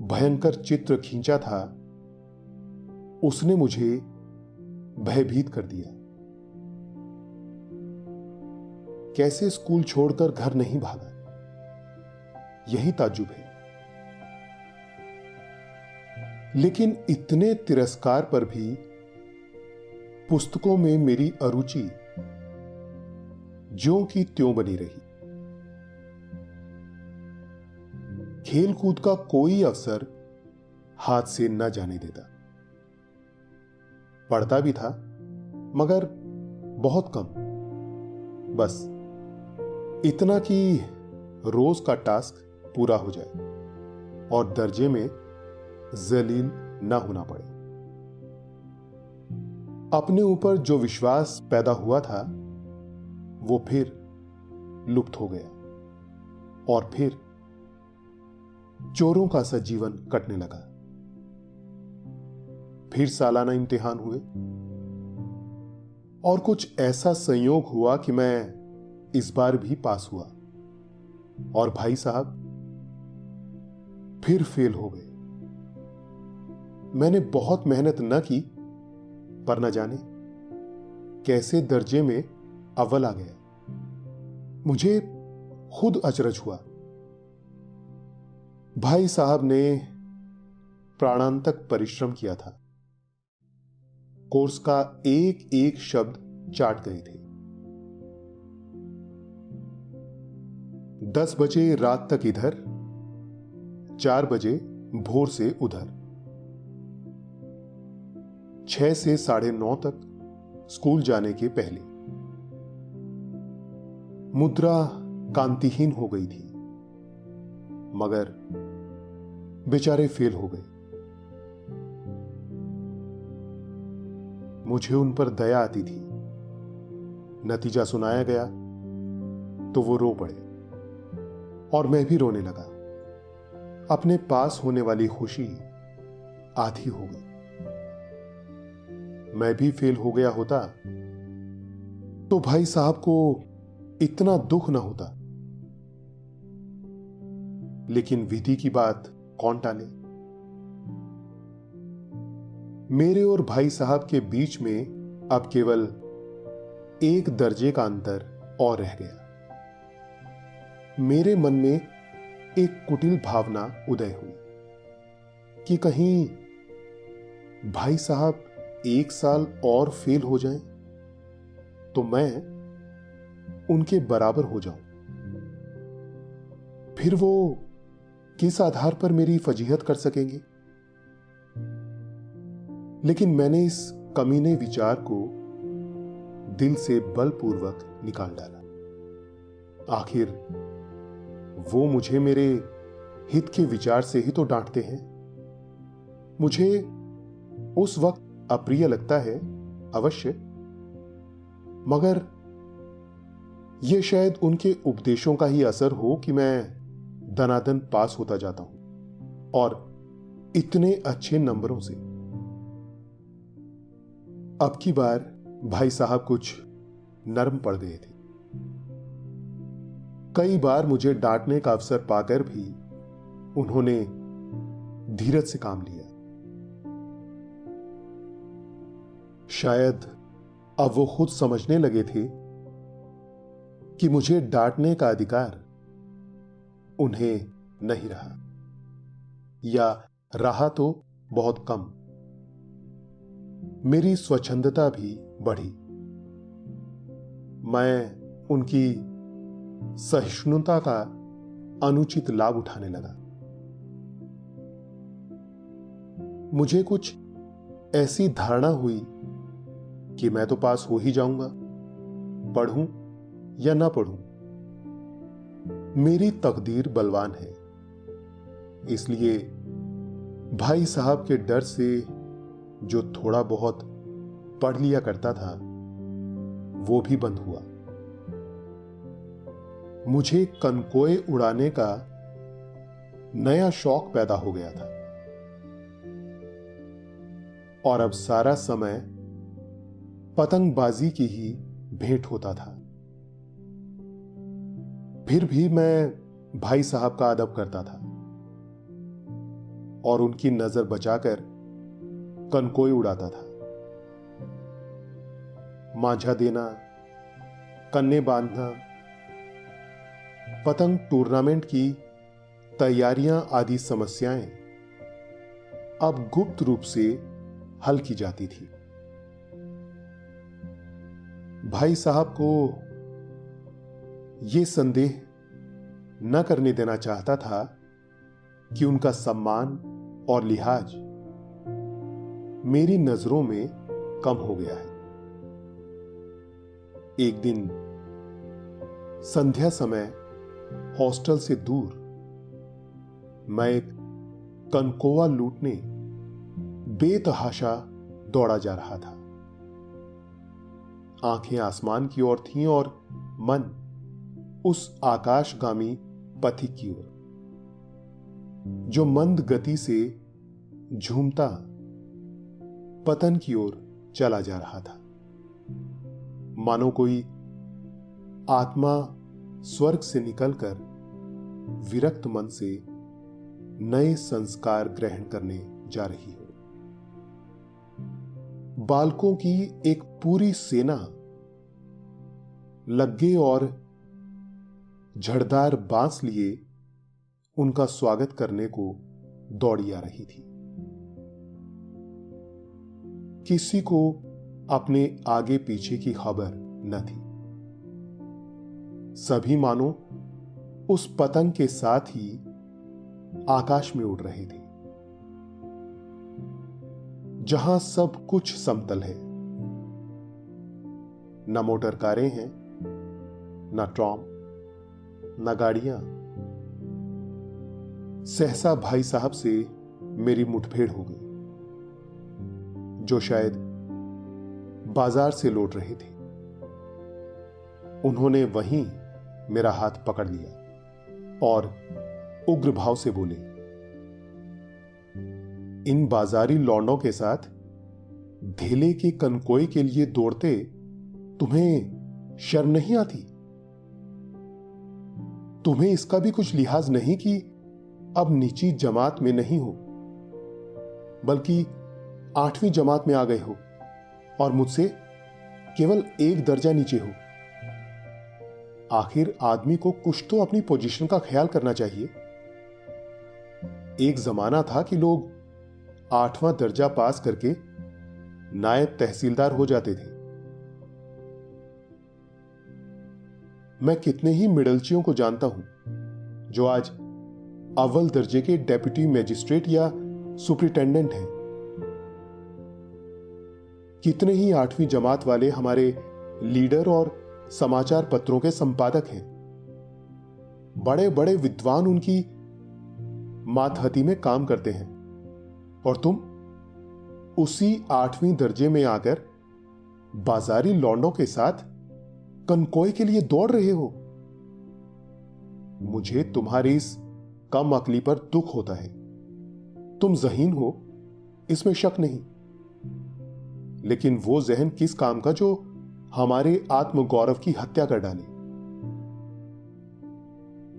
भयंकर चित्र खींचा था, उसने मुझे भयभीत कर दिया। कैसे स्कूल छोड़कर घर नहीं भागा, यही ताज्जुब है। लेकिन इतने तिरस्कार पर भी पुस्तकों में मेरी अरुचि ज्यों की त्यों बनी रही। खेल कूद का कोई अवसर हाथ से न जाने देता। पढ़ता भी था, मगर बहुत कम, बस इतना कि रोज का टास्क पूरा हो जाए और दर्जे में जलील ना होना पड़े। अपने ऊपर जो विश्वास पैदा हुआ था, वो फिर लुप्त हो गया, और फिर चोरों का सा जीवन कटने लगा। फिर सालाना इम्तिहान हुए, और कुछ ऐसा संयोग हुआ कि मैं इस बार भी पास हुआ, और भाई साहब फिर फेल हो गए। मैंने बहुत मेहनत न की, पर न जाने कैसे दर्जे में अव्वल आ गया। मुझे खुद अचरज हुआ। भाई साहब ने प्राणांतक परिश्रम किया था, कोर्स का एक एक शब्द चाट गए थे। 10 बजे रात तक इधर, 4 बजे भोर से उधर, 6 से 9:30 तक स्कूल जाने के पहले। मुद्रा कांतिहीन हो गई थी, मगर बेचारे फेल हो गए। मुझे उन पर दया आती थी। नतीजा सुनाया गया तो वो रो पड़े, और मैं भी रोने लगा। अपने पास होने वाली खुशी आधी हो गई। मैं भी फेल हो गया होता तो भाई साहब को इतना दुख ना होता। लेकिन विधि की बात कौन टाले। मेरे और भाई साहब के बीच में अब केवल एक दर्जे का अंतर और रह गया। मेरे मन में एक कुटिल भावना उदय हुई कि कहीं भाई साहब 1 साल और फेल हो जाएं, तो मैं उनके बराबर हो जाऊं। फिर वो किस आधार पर मेरी फजीहत कर सकेंगे। लेकिन मैंने इस कमीने विचार को दिल से बलपूर्वक निकाल डाला। आखिर वो मुझे मेरे हित के विचार से ही तो डांटते हैं। मुझे उस वक्त अप्रिय लगता है अवश्य, मगर यह शायद उनके उपदेशों का ही असर हो कि मैं दनादन पास होता जाता हूं, और इतने अच्छे नंबरों से। अब की बार भाई साहब कुछ नर्म पड़ गए थे। कई बार मुझे डांटने का अवसर पाकर भी उन्होंने धीरज से काम लिया। शायद अब वो खुद समझने लगे थे कि मुझे डांटने का अधिकार उन्हें नहीं रहा, या रहा तो बहुत कम। मेरी स्वच्छंदता भी बढ़ी। मैं उनकी सहिष्णुता का अनुचित लाभ उठाने लगा। मुझे कुछ ऐसी धारणा हुई कि मैं तो पास हो ही जाऊंगा, पढ़ूं या ना पढ़ूं। मेरी तकदीर बलवान है, इसलिए भाई साहब के डर से जो थोड़ा बहुत पढ़ लिया करता था वो भी बंद हुआ। मुझे कनकोए उड़ाने का नया शौक पैदा हो गया था, और अब सारा समय पतंगबाजी की ही भेंट होता था। फिर भी मैं भाई साहब का अदब करता था और उनकी नजर बचाकर कनकोई उड़ाता था। मांझा देना, कन्ने बांधना, पतंग टूर्नामेंट की तैयारियां आदि समस्याएं अब गुप्त रूप से हल की जाती थी। भाई साहब को यह संदेह न करने देना चाहता था कि उनका सम्मान और लिहाज मेरी नजरों में कम हो गया है। एक दिन संध्या समय हॉस्टल से दूर मैं एक कनकोवा लूटने बेतहाशा दौड़ा जा रहा था। आंखें आसमान की ओर थीं और मन उस आकाशगामी पथिक की ओर जो मंद गति से झूमता पतन की ओर चला जा रहा था। मानो कोई आत्मा स्वर्ग से निकलकर विरक्त मन से नए संस्कार ग्रहण करने जा रही हो। बालकों की एक पूरी सेना लग्गे और झड़दार बांस लिए उनका स्वागत करने को दौड़ी आ रही थी। किसी को अपने आगे पीछे की खबर न थी। सभी मानो उस पतंग के साथ ही आकाश में उड़ रहे थे, जहां सब कुछ समतल है। न मोटर कारें हैं, न ट्रॉम, न गाड़ियां। सहसा भाई साहब से मेरी मुठभेड़ हो गई, जो शायद बाजार से लौट रहे थे। उन्होंने वहीं मेरा हाथ पकड़ लिया और उग्र भाव से बोले, इन बाजारी लौंडों के साथ धेले के कनकोई के लिए दौड़ते तुम्हें शर्म नहीं आती? तुम्हें इसका भी कुछ लिहाज नहीं कि अब नीची जमात में नहीं हो, बल्कि 8वीं जमात में आ गए हो और मुझसे केवल एक दर्जा नीचे हो। आखिर आदमी को कुछ तो अपनी पोजीशन का ख्याल करना चाहिए। एक जमाना था कि लोग 8वां दर्जा पास करके नायब तहसीलदार हो जाते थे। मैं कितने ही मिडलचियों को जानता हूं जो आज अव्वल दर्जे के डेप्यूटी मजिस्ट्रेट या सुपरिटेंडेंट हैं। कितने ही 8वीं जमात वाले हमारे लीडर और समाचार पत्रों के संपादक हैं। बड़े बड़े विद्वान उनकी मातहती में काम करते हैं। और तुम उसी 8वीं दर्जे में आकर बाजारी लौंडों के साथ कनकोए के लिए दौड़ रहे हो। मुझे तुम्हारी इस कम अक्ली पर दुख होता है। तुम ज़हीन हो, इसमें शक नहीं, लेकिन वो जहन किस काम का जो हमारे आत्मगौरव की हत्या कर डाले।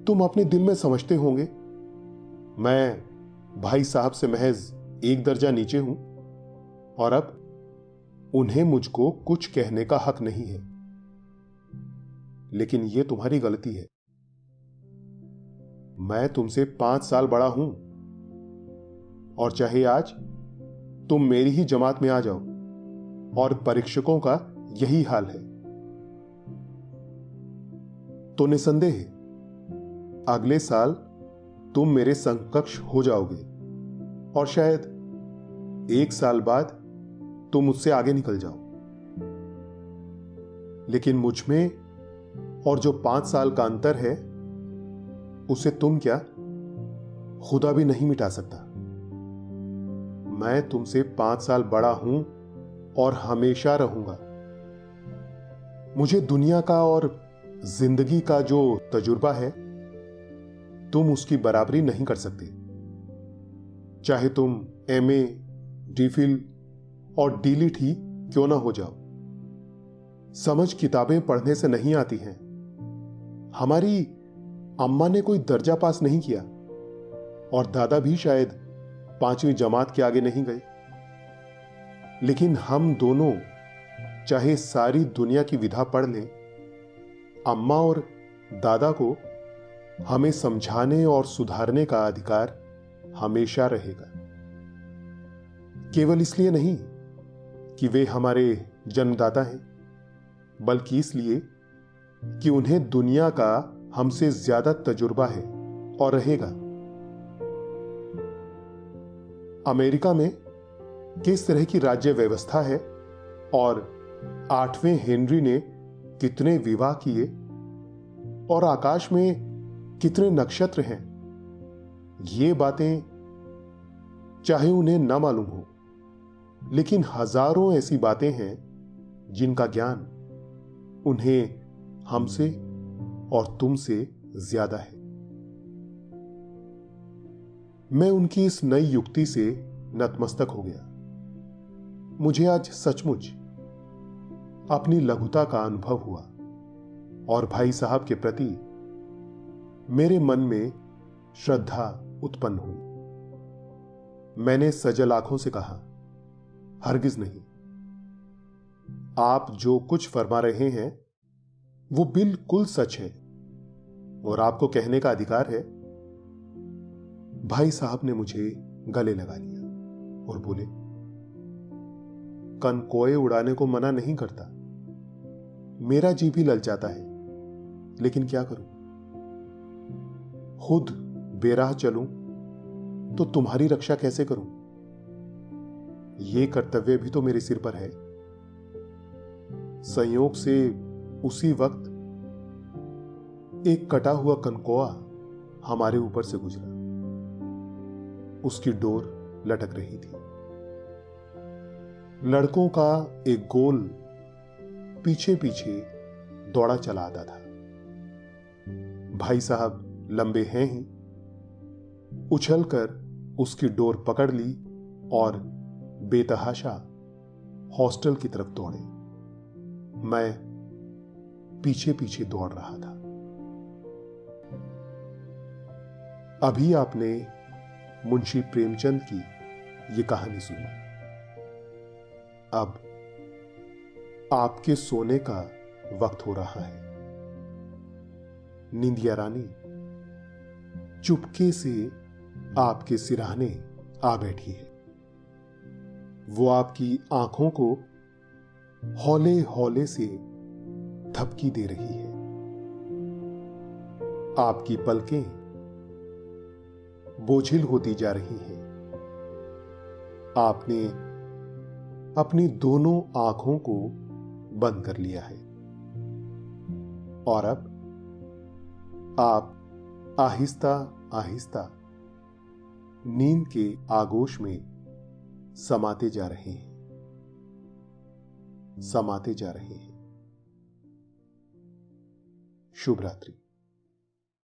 तुम अपने दिल में समझते होंगे मैं भाई साहब से महज एक दर्जा नीचे हूं और अब उन्हें मुझको कुछ कहने का हक नहीं है। लेकिन यह तुम्हारी गलती है। मैं तुमसे 5 साल बड़ा हूं और चाहे आज तुम मेरी ही जमात में आ जाओ, और परीक्षकों का यही हाल है, तो निसंदेह अगले साल तुम मेरे समकक्ष हो जाओगे और शायद 1 साल बाद तुम मुझसे आगे निकल जाओ। लेकिन मुझ में और जो 5 साल का अंतर है उसे तुम क्या, खुदा भी नहीं मिटा सकता। मैं तुमसे 5 साल बड़ा हूं और हमेशा रहूंगा। मुझे दुनिया का और जिंदगी का जो तजुर्बा है तुम उसकी बराबरी नहीं कर सकते। चाहे तुम MA, DPhil और DLit ही क्यों ना हो जाओ। समझ किताबें पढ़ने से नहीं आती हैं। हमारी अम्मा ने कोई दर्जा पास नहीं किया और दादा भी शायद 5वीं जमात के आगे नहीं गए। लेकिन हम दोनों चाहे सारी दुनिया की विधा पढ़ लें, अम्मा और दादा को हमें समझाने और सुधारने का अधिकार हमेशा रहेगा। केवल इसलिए नहीं कि वे हमारे जन्मदाता हैं, बल्कि इसलिए कि उन्हें दुनिया का हमसे ज्यादा तजुर्बा है और रहेगा। अमेरिका में किस तरह की राज्य व्यवस्था है और 8वें हेनरी ने कितने विवाह किए और आकाश में कितने नक्षत्र हैं, ये बातें चाहे उन्हें न मालूम हो, लेकिन हजारों ऐसी बातें हैं जिनका ज्ञान उन्हें हमसे और तुमसे ज्यादा है। मैं उनकी इस नई युक्ति से नतमस्तक हो गया। मुझे आज सचमुच अपनी लघुता का अनुभव हुआ और भाई साहब के प्रति मेरे मन में श्रद्धा उत्पन्न हुई। मैंने सजल आंखों से कहा, हरगिज नहीं। आप जो कुछ फरमा रहे हैं वो बिल्कुल सच है और आपको कहने का अधिकार है। भाई साहब ने मुझे गले लगा लिया और बोले, कनकोए उड़ाने को मना नहीं करता, मेरा जी भी ललचाता है, लेकिन क्या करूं। खुद बेराह चलूं तो तुम्हारी रक्षा कैसे करूं। यह कर्तव्य भी तो मेरे सिर पर है। संयोग से उसी वक्त एक कटा हुआ कनकोआ हमारे ऊपर से गुजरा। उसकी डोर लटक रही थी। लड़कों का एक गोल पीछे पीछे दौड़ा चला आता था। भाई साहब लंबे हैं ही, उछलकर उसकी डोर पकड़ ली और बेतहाशा हॉस्टल की तरफ दौड़े। मैं पीछे पीछे दौड़ रहा था। अभी आपने मुंशी प्रेमचंद की यह कहानी सुनी। अब आपके सोने का वक्त हो रहा है। निंदिया रानी चुपके से आपके सिरहाने आ बैठी है। वो आपकी आंखों को हौले हौले से थपकी दे रही है। आपकी पलकें बोझिल होती जा रही हैं। आपने अपनी दोनों आंखों को बंद कर लिया है और अब आप आहिस्ता आहिस्ता नींद के आगोश में समाते जा रहे हैं, समाते जा रहे हैं। शुभ रात्रि।